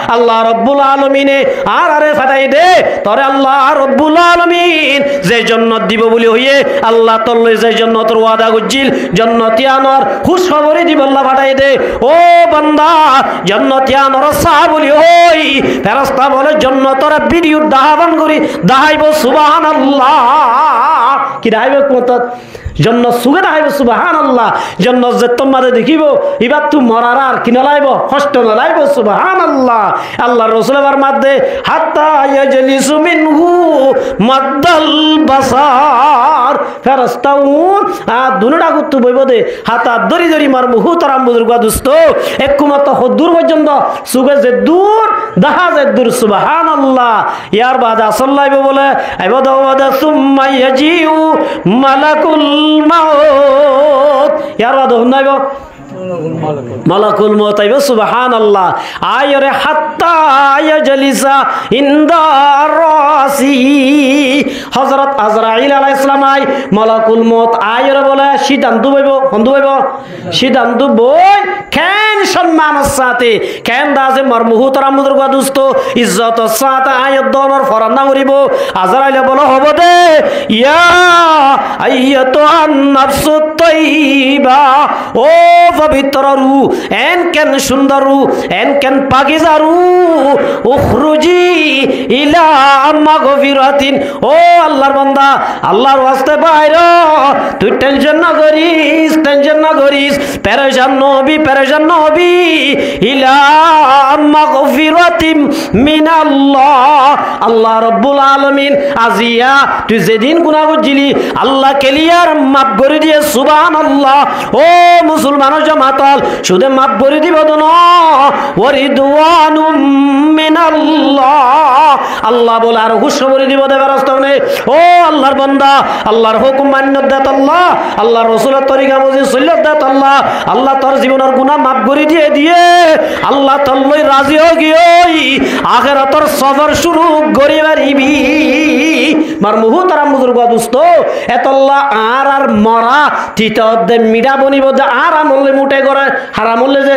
আল্লাহ রব্বুল আলামিনে আর আরে ফাটাই দে তোরে আল্লাহ রব্বুল আলামিন যে জান্নাত দিব বলি হইয়ে আল্লাহ তোর লই যে জান্নাতের ওয়াদা করছিল জান্নাতি আনর খুশখবরি দিব আল্লাহ ফাটাই দে ও বান্দা জান্নাতি আনর সাহ বলি হই ফেরেশতা বলে জান্নাতের ভিডিও দাহাবান করি দাহাইব সুবহানাল্লাহ কি দাহাইব কত জান্নাত সুগে দাহাইব সুবহানাল্লাহ জান্নাত যে তোমারে দেখিব এবার তুই মরার আর কি নলাইব কষ্ট নলাইব সুবহানাল্লাহ আল্লাহ রাসূলের মধ্যে হাত্তা ইয়াজলিসু মিনহু মাদ্দাল বাসার ফেরেশতাউন দুনুটা গুত্তু বইব দে হাতা দরি মার মুহু তারাম বুজুর্গ দুস্ত এককুমত হদুর পর্যন্ত সুগে যে দূর দাহা যে দূর সুবহানাল্লাহ ইয়ার বাদে আসল্লাইব বলে আইবাদা ওয়াদা সুম্মা ইয়াজিউ মালাকুল মাউত ইয়ার বাদে হুনাইব মালাকুল মউত আইব সুবহানাল্লাহ আয়রে হাত্তা ইয়াজলিসা ইনদা রাসি হযরত আজরাইল আলাইহিস সালাম আই মালাকুল মউত আয়রে বলে সিদ্ধান্ত বইব বন্ধু বইব সিদ্ধান্ত বই কেন সম্মানের সাথে কেন দাজে মার মুহতারাম বুজুর্গ দোস্ত ইজ্জতের সাথে আয়াত দনর ফরানা করিব আজরাইল বলে হবে দে ইয়া আইয়াতুন নাফসুত তাইয়্যিবা ও পবিত্র রূহ এন কেন সুন্দর রূহ এন কেন পাকিজা রূহ উখরুজি ইলা মাগফিরাতিন ও আল্লাহর বান্দা আল্লাহর ওয়াস্তে বাইরে তুই টেনশন না করিস পেরেশান নবী ইলা মাগফিরাতিন মিনাল্লাহ আল্লাহ রাব্বুল আলামিন আজিয়া তুই যেদিন গুনাহ করছিলি আল্লাহ ক্লিয়ার মাফ করে দিয়ে সুবহানাল্লাহ ও মুসলমান জামাতাল শুধু মাফ করে দিব না ওয়ারিদওয়ানুম মিনাল্লাহ আল্লাহ বলে আর খুশখবরি দিব দেবার রাস্তানে ও আল্লাহর বান্দা আল্লাহর হুকুম মান্য দাত আল্লাহর রাসূলের তরিকা বুঝি সুন্নাত দাত আল্লাহ তোর জীবনের গুনাহ মাফ করে দিয়ে আল্লাহ তাআলাই রাজি হয়ে গিয়ে আখিরাতের সফর শুরু করি পারিবি মার মুহতারাম বুজুর্গ দোস্ত এতল্লাহ আর মরা তিতদে মিডা বনিব যে আর আমলে মুটে করে হারাম হলে যে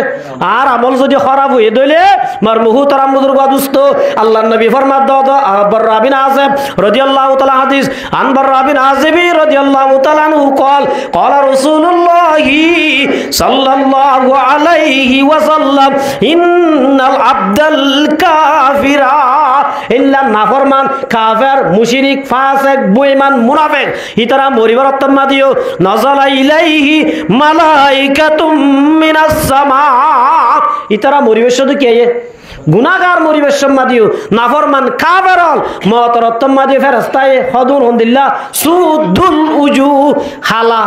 আর আমল যদি খারাপ হয়ে দইলে মার মুহতারাম বুজুর্গ দোস্ত আল্লাহর নবী ফরমাত দাও আবর বিন আযিব রাদিয়াল্লাহু তাআলা হাদিস আনবর বিন আযিব রাদিয়াল্লাহু তাআলা আনহু قال رسول الله صلى الله عليه وسلم ان العبد الكافر الا নাফরমান কাফের মুশরিক ফাসিক বেঈমান মুনাফিক ইতারা মরিবার তম্মা দিও নাযালা ইলাইহি মালাইকাতুম মিনাস সামা ইতারা মরিবার শুধু কি আয়ে গুনাহগার মরিবার সম্মা দিও নাফরমান কাফেরল মওতর তম্মা দিও ফেরেশতায়ে হদুন হন্দিল্লাহ সুদুল উজু হালা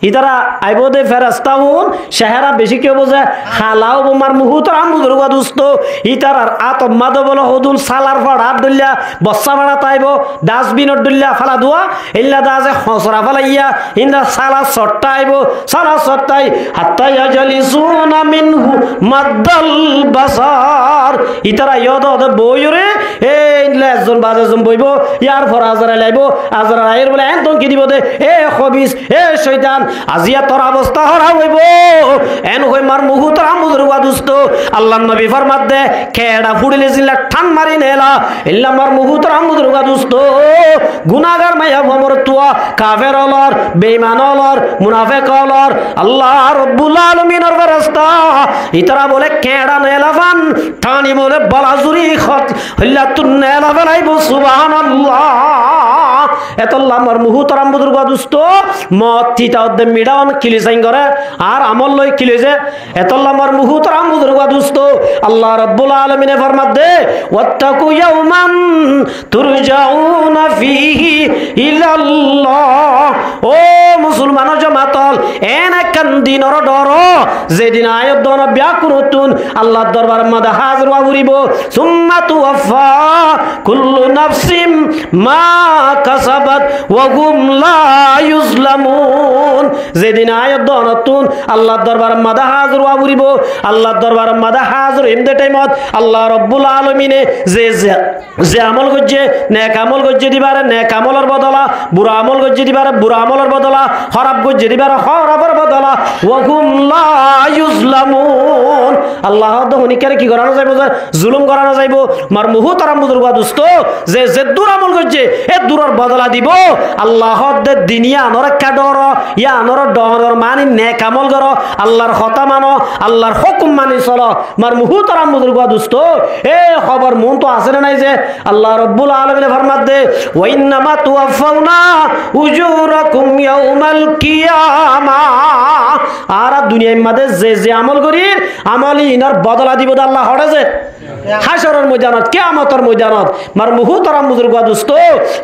ইতারা আইবদে ফেরেশতাউন শাহরা বেশি কেউ বোঝে হালাও বোমার মুহতারাম বুজুর্গ দোস্ত ইতারার আতম্মাদ বলে হদুন সালার ফড়া দল্লা বস্তা ভাড়া তাইব ডাস্টবিনত দল্লা ফালা দোয়া ইল্লা দাজে হসরা ফালাইয়া ইন্দা সালা সট্টা আইব সালা সট্টাই হাত্তা ইয়াজলিসুনা মিনহু মাদ্দাল বাসার ইতারা ইয়দ বইরে এই একজন বাজেজন বইব ইয়ার ফর আজরা লাইব আজরা আইর বলে একদম কি দিব দে এ খবিস এ শয়তান আজিয়া তোর অবস্থা হরা হইব এন মার মুহুতরা মুজুরগা দুস্ত আল্লাহ নবী ফরমাত দে কেডা ফুড়িলে জিল্লা ঠান মারি নেলা ইল্লা মার মুহুতরা মুজুরগা দুস্ত গুনাহগার মাইয়া ভমর তুয়া কাফের অলর বেঈমান অলর মুনাফিক অলর আল্লাহ রব্বুল আলামিনের ফেরেশতা ইতরা বলে কেডা নেলাফান ঠানি বলে বলাজুরি খত হল্লা তুন নেলা ফেলাইব সুবহানাল্লাহ এতল্লা মার মুহুতরা মুজুরগা দুস্ত মত তিতা দে মিডান কিলিসাইন করে আর আমল লই কিলেছে এতল্লা মার মুহুতরা মুজুরগা দুস্ত আল্লাহ রাব্বুল আলামিনে ফরমাত দে ওয়াত্তাকু ইয়াওমান তুরজাউনা ফিহি ইলাল্লাহ ও মুসলমানের জামাতল এন একখান দিনর ডর যেদিন আয়াত দন ব্যাকুরতুন আল্লাহর দরবারের মধ্যে হাজির হওয়া উরিব সুম্মা তুওয়াফা কুল্লু নাফসিম মা কাসাবাত ওয়া হুম লা ইউজলামুন যেদিন আয়াত দনতুন আল্লাহর দরবারের মধ্যে হাজির হওয়া উরিব আল্লাহর দরবারের মধ্যে হাজির ইমদে টাইমত আল্লাহ রাব্বুল আলামিনে যে আমল করছে নেক আমল করছে দিবারে নেক আমলের বদলা বুরা আমল করছে দিবারে বুরা আমলের বদলা খারাপ করছে দিবারে খারাপের বদলা ওয়া হুম লা ইউজলামুন আল্লাহ দহনিকারে কি করানো যাইবো জুলুম করানো যাইবো মার মুহুতরাম বুজুর্গ দোস্ত যে দূর আমল করছে এ দূরের বদলা দিব আল্লাহ দে দুনিয়া আনর একটা ডর ইয়া আনর ডর মানি নেক আমল করো আল্লাহর কথা মানো আল্লাহর হুকুম মানি চলো মার মুহুতরাম বুজুর্গ দোস্ত এ খবর মন তো আছে না নাই যে আল্লাহ রাব্বুল আলামিন ফরমাত দে ওয়া ইন্নামা তুওয়াফাউনা উজুরাকুম ইয়াউমাল কিয়ামা আর দুনিয়ার মধ্যে যে আমল করি আমলি ইনার বদলা দিব আল্লাহ হড়ে হাসরের ময়দানত কিয়ামতের ময়দানত মার মুহুতরাম বুজুর্গ দোস্ত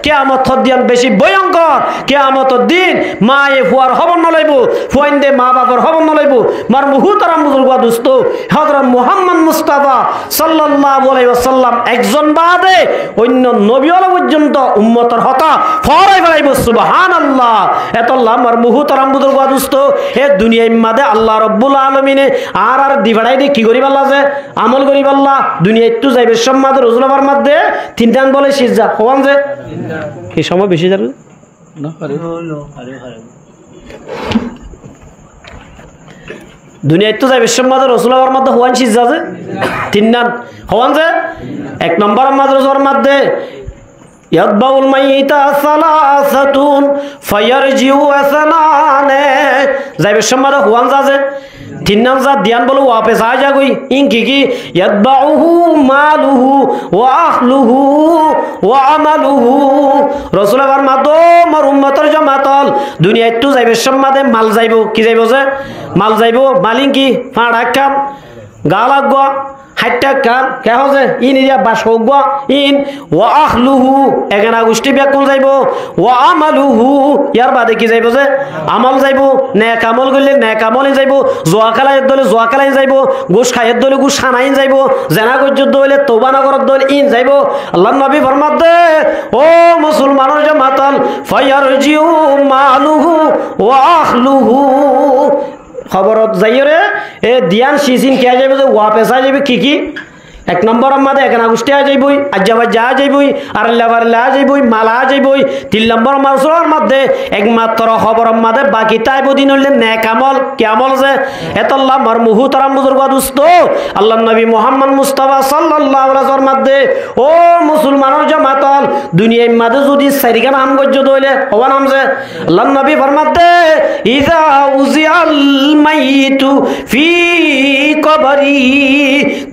কিয়ামত দিন বেশি ভয়ঙ্কর কিয়ামতের দিন মায়ে ফুয়ার খবর নলাইব ফুয়াইন্দে মা বাবার খবর নলাইব মার মুহুতরাম বুজুর্গ দোস্ত হযরত মুহাম্মদ মুস্তাফা সাল্লাল্লাহু আলাইহি ওয়াসাল্লাম একজন বাদে অন্য নবীওয়ালা পর্যন্ত উম্মতের হতা ফরাই ফেলাইব সুবহানাল্লাহ এতল্লাহ মার মুহুতরাম বুজুর্গ দোস্ত এ দুনিয়ার মধ্যে আল্লাহ রাব্বুল আলামিনে আর দিবাড়াই দি কি করিব আল্লাহ যে আমল করিব আল্লাহ দুনিয়া একটু যাইবে সম্মাদ রসুলাবার মধ্যে তিনটান বলে সিজা হওয়ান যে কি সময় বেশি যাবে না দুনিয়া একটু যাইবে সম্মাদ রসুলাবার মধ্যে হওয়ান সিজা যে তিনটান হওয়ান যে এক নম্বর মাদ রসুলার মধ্যে ইয়াতবাউল মাইতা সালাসাতুন ফায়ারজিউ আসনানে যাইবে সম্মাদ হওয়ান যে তিন নাম যা ধ্যান বলো ওয়াপে যা গই ইনকি কি ইয়াতবাউহু মালুহু ওয়া আহলুহু ওয়া আমালুহু রাসূল আবার মাতো মার উম্মতের জামাতল দুনিয়া একটু যাইবে সম্মাদে মাল যাইবো কি যাইবো যে মাল যাইবো মালিন কি ফাড়া কাম গালাগ হাইটা কাম কে হজে ইন ইয়া বাসগ ইন ওয়া আহলুহু এখানে গোষ্ঠী ব্যাকুল যাইবো ওয়া আমালুহু ইয়ার বাদে কি যাইবো যে আমল যাইবো নেক আমল করলে নেক আমলই যাইবো জোয়া খেলায় দলে জোয়া খেলাই যাইবো গোশ খায়ের দলে গোশ খানাইন যাইবো জেনা গজ্জত দলে তওবা না করত দলে ইন যাইবো আল্লাহর নবী ফরমাত দে ও মুসলমানের জামাতল ফায়ারজিউ মালুহু ওয়া আহলুহু খবরত যাইরে এ দিয়ান সিসিন কে যাবে যে ওয়া পেশা যাবে কি এক নম্বর আমাদের এখানে গোষ্ঠী আ যাইবই আজ্জাবাজ যা যাইবই আর লা যাইবই মালা যাইবই তিন নম্বর মাসুরের মধ্যে একমাত্র খবর আমাদের বাকি তাই বদিন হইলে নেক আমল কি আমল যে এতল্লাহ মার মুহুতরাম বুজুর্গ দোস্ত আল্লাহর নবী মুহাম্মদ মুস্তাফা সাল্লাল্লাহু আলাইহি ওয়াসাল্লাম মধ্যে ও মুসলমানের জামাতল দুনিয়ার মধ্যে যদি সারিকা নাম গজ্জ দইলে হওয়া নাম যে আল্লাহর নবী ফরমাত দে ইযা উজিয়াল মাইতু ফি কবরি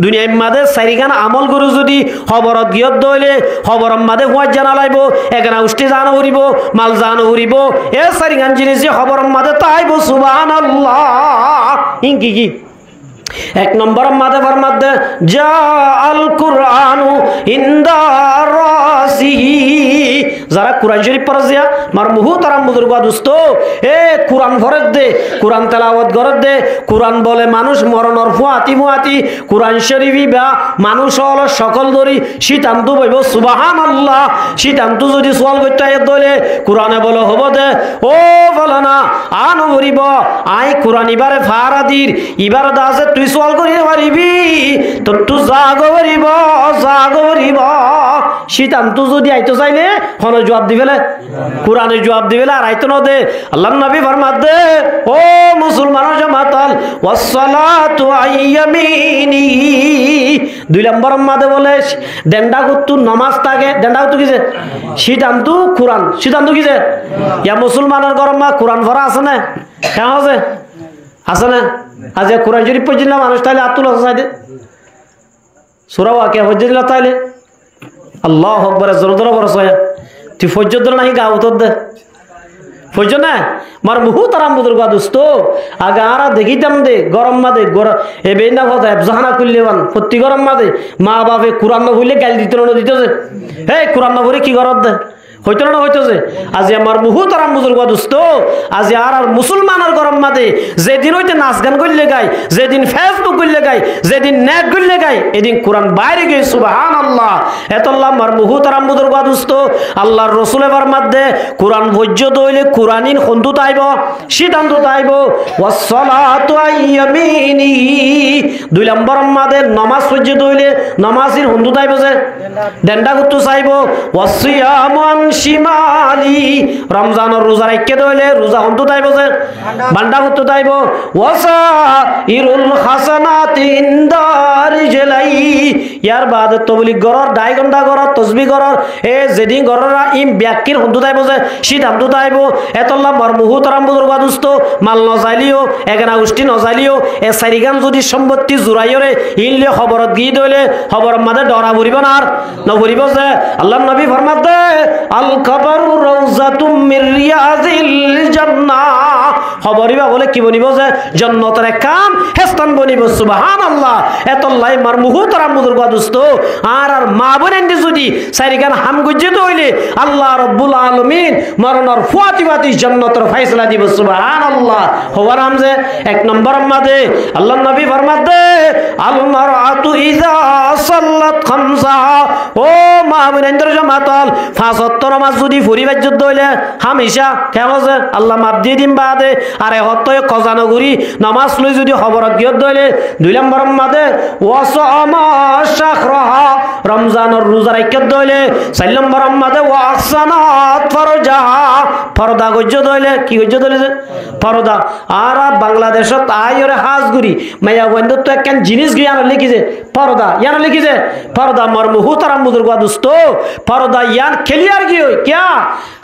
দুনিয়ার মধ্যে সারিগান আমল গরু যদি খবরত গিয়ত দইলে খবর মাদে হুয়াজ জানা লাইব এখানে উষ্টি জানো উড়িব মাল জানো উড়িব এ সারিগান জিনিস খবর মাদে তাইব সুবহানাল্লাহ ইনকি কি এক নম্বর মাদে ফরমাত জা আল কুরআনু ইনদা রাসিহি যারা কুরআন শরীফ পড়ে যা মার মুহুতরাম বুজুর্গ দোস্ত এ কুরআন ফরজ দে কুরআন তেলাওয়াত করত দে কুরআন বলে মানুষ মরণর ফুয়াতি কুরআন শরীফ বা মানুষ হল সকল ধরি শীতান্ত বইব সুবহানাল্লাহ শীতান্ত যদি সোয়াল করতে আয় দলে কুরআনে বলে হব দে ও বলে না আন হরিব আই কুরআন ইবারে ফারাদির ইবারে দাসে তুই সোয়াল করিতে পারিবি তো তু জাগরিব শীতান্ত যদি আইতো চাইলে হনে জবাব দিবেলে কোরআনে জবাব দিবেলে আর আইতো না দে আল্লাহ নবী ফরমাত দে ও মুসলমানের জামাতাল ওয়াসসালাতু আইয়ামিনি 2 নম্বর মাদে বলে দেন্ডা গুত্তু নামাজ থাকে দেন্ডা গুত্তু কিছে শীতান্ত কোরআন শীতান্ত কিছে ইয়া মুসলমানের গরম মা কোরআন পড়া আছে না কেন আছে না আজ কোরআন শরীফ পড়ছিল মানুষ তাইলে আতুল হাসাইদে সূরা ওয়াকিয়া পড়ছিল তাইলে আল্লাহু আকবার জোরদার বরসয়া তুই ফজ্জদ নাহি গা উত্তর দে ফজ্জ না মার বহুত আরাম বুজুর্গ দোস্ত আগে আরা দেখিতাম দে গরম মাদে এ বেনা কথা জাহানা কুল্লেবান প্রতি গরম মাদে মা বাপে কোরআন না হইলে গাল দিতে না দিতেছে হে কোরআন না পড়ে কি গরদ দে হইতো না হইতেছে আজি আমার বহুত আরাম বুজুর্গ দোস্ত আজি আর মুসলমানের গরম মাদে যেদিন হইতে নাচ গান করলে গায় যেদিন ফেসবুক করলে গায় যেদিন নেট করলে গায় এদিন কোরআন বাইরে গিয়ে সুবহানাল্লাহ এতল্লাহ আমার বহুত আরাম বুজুর্গ দোস্ত আল্লাহর রাসূল এবার মধ্যে কোরআন ভজ্য দইলে কোরআনিন খন্দু তাইব সিদ্ধান্ত তাইব ওয়াসসালাতু আইয়ামিনি 2 নম্বর মাদে নামাজ ভজ্য দইলে নামাজির খন্দু তাইব যে ডেন্ডা গুত্তু চাইব ওয়াসিয়ামুন শিমালি রমজানের রোজা রাখতে দইলে রোজা খন্দু তাইব যে বান্ডা গুত্তু তাইব ওয়াসা ইরুল হাসানাত ইনদার জেলাই ইয়ার বাদ তবলিগ গরর 2 ঘন্টা গরর তাসবিহ গরর এ যেদিন গররা ইম ব্যাকির হন্দু তাইব যে সিদ্ধান্ত তাইব এতল্লা মার মুহুতারাম বুজুর্গ দোস্ত মাল ন যাইলিও এগনা উষ্টি ন যাইলিও এ সারিগান যদি সম্পত্তি জুরাইরে ইনলে খবরত গি দইলে খবর মাদে ডরা ভরিব না আর ন ভরিব যে আল্লাহর নবী ফরমাত দে আল কবরু রাউজাতুম মির রিয়াজিল জান্নাহ খবরিবা বলে কি বনিব যে জান্নাতের কাম হেস্তান বনিব সুবহানাল্লাহ এতল্লাই মার মুহুতারাম বুজুর্গ দোস্ত আর মা বোনেন যদি সারিগান হাম গুজে দইলে আল্লাহ রাব্বুল আলামিন মরণর ফুয়াতিবাতি জান্নাতের ফয়সালা দিব সুবহানাল্লাহ হওয়ার আমজে 1 নম্বর মাদে আল্লাহর নবী ফরমাত দে আল মারআতু ইযা সাল্লাত খামসা ও মা বোনেন্দ্র জামাতাল 5 ওয়াক্ত নামাজ যদি পরিবার যুদ্ধ হইলে হামেশা কেমন যে আল্লাহ মাপ দিয়ে দিম বাদে আর হত কজানগুরি নামাজ লই যদি খবরত গিয়ে দইলে 2 নম্বর মাদে ওয়াসামা শাহরাহা রমজানের রোজা রাখতে দইলে 4 নম্বর মাদে ওয়াহসানাত ফরজাহা পর্দা গজ্জ দইলে কি গজ্জ দইলে যে পর্দা আর বাংলাদেশত আইরে হাজগুরি মায়া বন্ধ তো একখান জিনিস গিয়ান লিখিছে পর্দা ইয়ান লিখিছে পর্দা মার মুহুতারাম বুজুর্গ দোস্ত পর্দা ইয়ান ক্লিয়ার কি হই কিয়া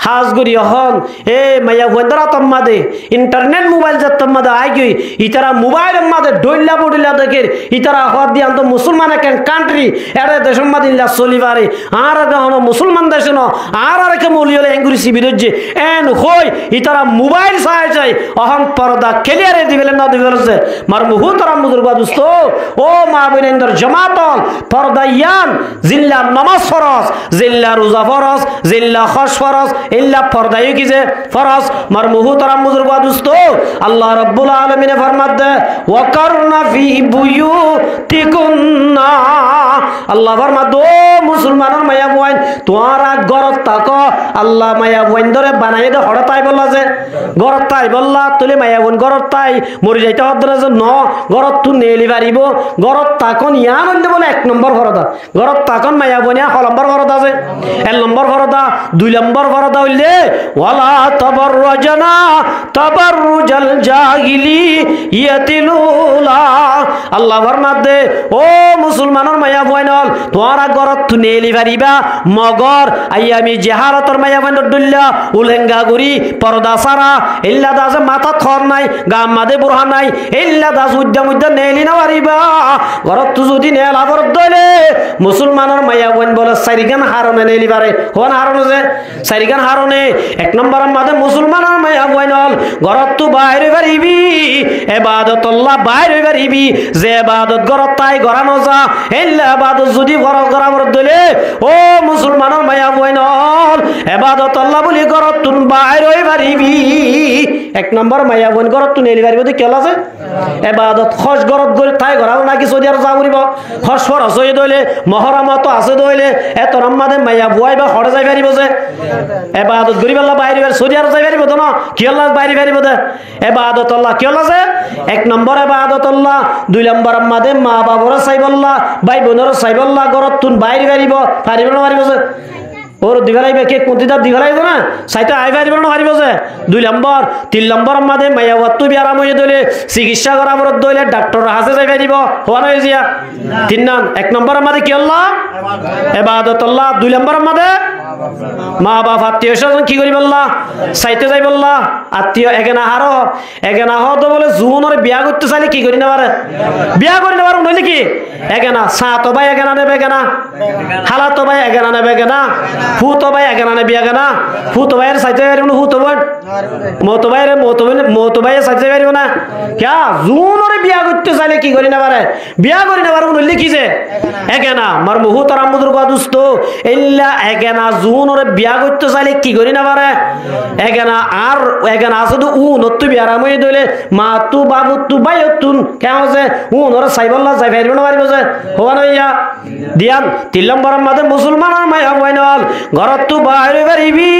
হাজগুরি হন এ মায়া বন্ধরা তম্মাদে ইন্টারনেট মোবাইল যে তম্মাদে আই গই ইতারা মোবাইল মাদে ডইলা বডিলা দেখে ইতারা হদ দিয়ান তো মুসলমান একখান কান্ট্রি এরে দেশের মাদে ইল্লা চলিবারে আর হন মুসলমান দেশ ন আর কে মলিয়লে এঙ্গুরি সিবিরজে এন হই ইতারা মোবাইল চাই চাই অহন পর্দা ক্লিয়ারে দিবেলে না দিবেলছে মার মুহুতারাম বুজুর্গ দোস্ত ও মা বোনেন্দ্র জামাতল পর্দা ইয়ান জিল্লা নামাজ ফরজ জিল্লা রোজা ফরজ জিল্লা খশ ফরজ ইল্লা পর্দায় কি যে ফরজ মার মুহুতারাম বুজুর্গ দোস্ত আল্লাহ রাব্বুল আলামিন ফরমাত দে ওয়াকারনা ফি বুয়ুতিকুন্না আল্লাহ ফরমাত দো মুসলমানের মায়া বইন তোরা গরত তাক আল্লাহ মায়া বইন ধরে বানাই দে হড়তাই বললা যে গরতাই বললা তুলে মায়া বোন গরতাই মরি যাইতে হদ্রে যে ন গরত তু নেলি পারিব গরত তাকন ইয়ান হইলে বলে 1 নম্বর ফরদা গরত তাকন মায়া বোনিয়া খ নম্বর ফরদা আছে 1 নম্বর ফরদা 2 নম্বর ফরদা হইলে ওয়ালা তাবাররুজানা তাবাররুজাল জাহিলি ইয়াতিলুলা আল্লাহ ফরমাত দে ও মুসলমানের মায়া বোনল তোরা গরত তু নেলি পারিবা মগর আইয়ামি জিহারতর মায়া বোন দুল্লা উলেঙ্গা গুরি পর্দা সারা ইল্লা দাস মাথা থর নাই গাম মাদে বুরহান নাই ইল্লা দাস উদ্যম উদ্যম নেলি না পারিবা গরত যদি নেল আবর দইলে মুসলমানের মায়া বোন বলে সারিগান হারনে নেলি পারে হন হারনে যে সারিগান হারনে 1 নম্বর মাদে মুসলমানের মায়া বোন হল গরত তু বাইরে পারিবি ইবাদতুল্লাহ বাইরে পারিবি যে ইবাদত গরত তাই গরানো যা ইল্লা ইবাদত যদি গরত গরাবর দইলে ও মুসলমানের মায়া বোন হল ইবাদতুল্লাহ বলি গরত তুন বাইরে পারিবি 1 নম্বর মায়া বোন গরত তু নেলি পারিব দি কেলা আছে ইবাদত খশ গরত গরি তাই গরাও নাকি সৌদি আরব যা করিব খশ ফরজ হই দইলে মহরমত আছে দইলে এত রম্মাদে মায়া বুয়াই বা হড়ে যাই পারিব যে ইবাদত গরি আল্লাহ বাইরে সৌদি আরব যাই পারিব তো না কি আল্লাহ বাইরে পারিব দে ইবাদত আল্লাহ কি আল্লাহ আছে 1 নম্বর ইবাদত আল্লাহ 2 নম্বর মাদে মা বাবরা চাইবল্লা ভাই বোনেরা চাইবল্লা ঘরত তুন বাইরে পারিব পারিব না পারিব যে ওর দিঘালাইবে কে কোনটা দিঘালাইব না সাইতে আই পারিব না পারিব যে 2 নম্বর 3 নম্বর মাদে মায়া ওয়াত্তু বিয়ারাম হয়ে দলে চিকিৎসা করা বরত দলে ডাক্তার হাসে যাই পারিব হওয়া না হইজিয়া 3 নাম 1 নম্বর মাদে কি আল্লাহ ইবাদত আল্লাহ 2 নম্বর মাদে মা বাপ আত্মীয় স্বজন কি করি বললা চাইতে যাই বললা আত্মীয় এগেনা হতো বলে জুনের বিয়া করতে চাইলে কি করি না পারে বিয়া করি না পারো নইলে কি এগেনা সাতো ভাই এগেনা নেবে এগেনা হালাতো ভাই এগেনা নেবে এগেনা ফুতো ভাই এগেনা নেবে এগেনা ফুতো ভাইয়ের চাইতে পারিব না ফুতো ভাই মতো ভাইয়ের চাইতে পারিব না ক্যা জুনের বিয়া করতে চাইলে কি করি না পারে বিয়া করি না পারো নইলে কি যে এগেনা মার মুহু তার আমুদুর গাদুস্ত ইল্লা এগেনা জুনরে বিয়া করতে চাইলে কি করি না পারে এগেনা শুধু নত্তু বিয়ারামই দইলে মা তু বাবু তু ভাই তুন কেমন আছে ওরা চাইবল্লা যাই পারিব না পারিব যে হওয়া নইয়া দিয়ান 3 নম্বর মাঝে মুসলমানের মায়া বইনল ঘরত তু বাইরে পারিবি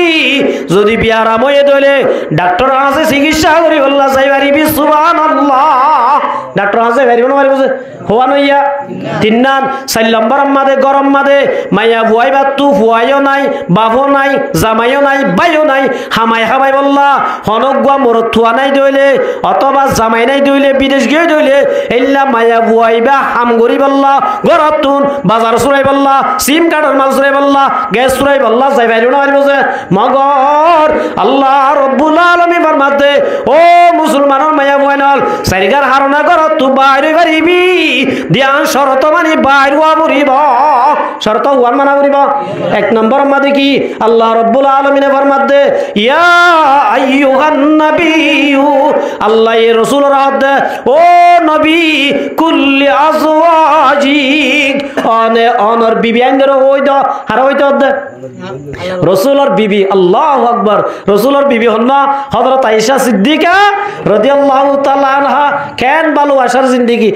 যদি বিয়ারামই দইলে ডাক্তার আছে চিকিৎসা করি বললা যাই পারিবি সুবহানাল্লাহ ডাক্তার আছে পারিব না পারিব যে হওয়া নইয়া 3 নাম 4 নম্বর মাঝে গরম মাঝে মায়া বুয়াই বা তু ফুয়াইও নাই বাবু নাই জামাইও নাই বাইও নাই হামাই হামাই বললা হনগুয়া মরত থুয়া নাই দইলে অথবা জামাই নাই দইলে বিদেশ গিয়ে দইলে এল্লা মায়া বুয়াইবা হাম গরি বললা ঘরত তুন বাজার চুরাই বললা সিম কার্ডের মাল চুরাই বললা গ্যাস চুরাই বললা যাই পারিব না পারিব যে মগর আল্লাহ রব্বুল আলামিন ফরমাতে ও মুসলমানের মায়া বুয়াইনল সারিগার হারনা ঘরত তু বাইরে পারিবি দিয়ান শরত মানি বাইর হওয়া পড়িব শরত হওয়ার মানা পড়িব 1 নম্বর মাদে কি আল্লাহ রব্বুল আলামিনে ফরমাতে ইয়া আইয়ুহান নাবিয়্যু আল্লাহ এর রাসূল রাদ ও নবী কুল্লি আজওয়াজিক অনর বিবি আইন্দর হইদ আর হইদ রাসূলের বিবি আল্লাহু আকবার রাসূলের বিবি হন্না হযরত আয়েশা সিদ্দিকা রাদিয়াল্লাহু তাআলা আনহা কেন ভালোবাসার জিন্দেগি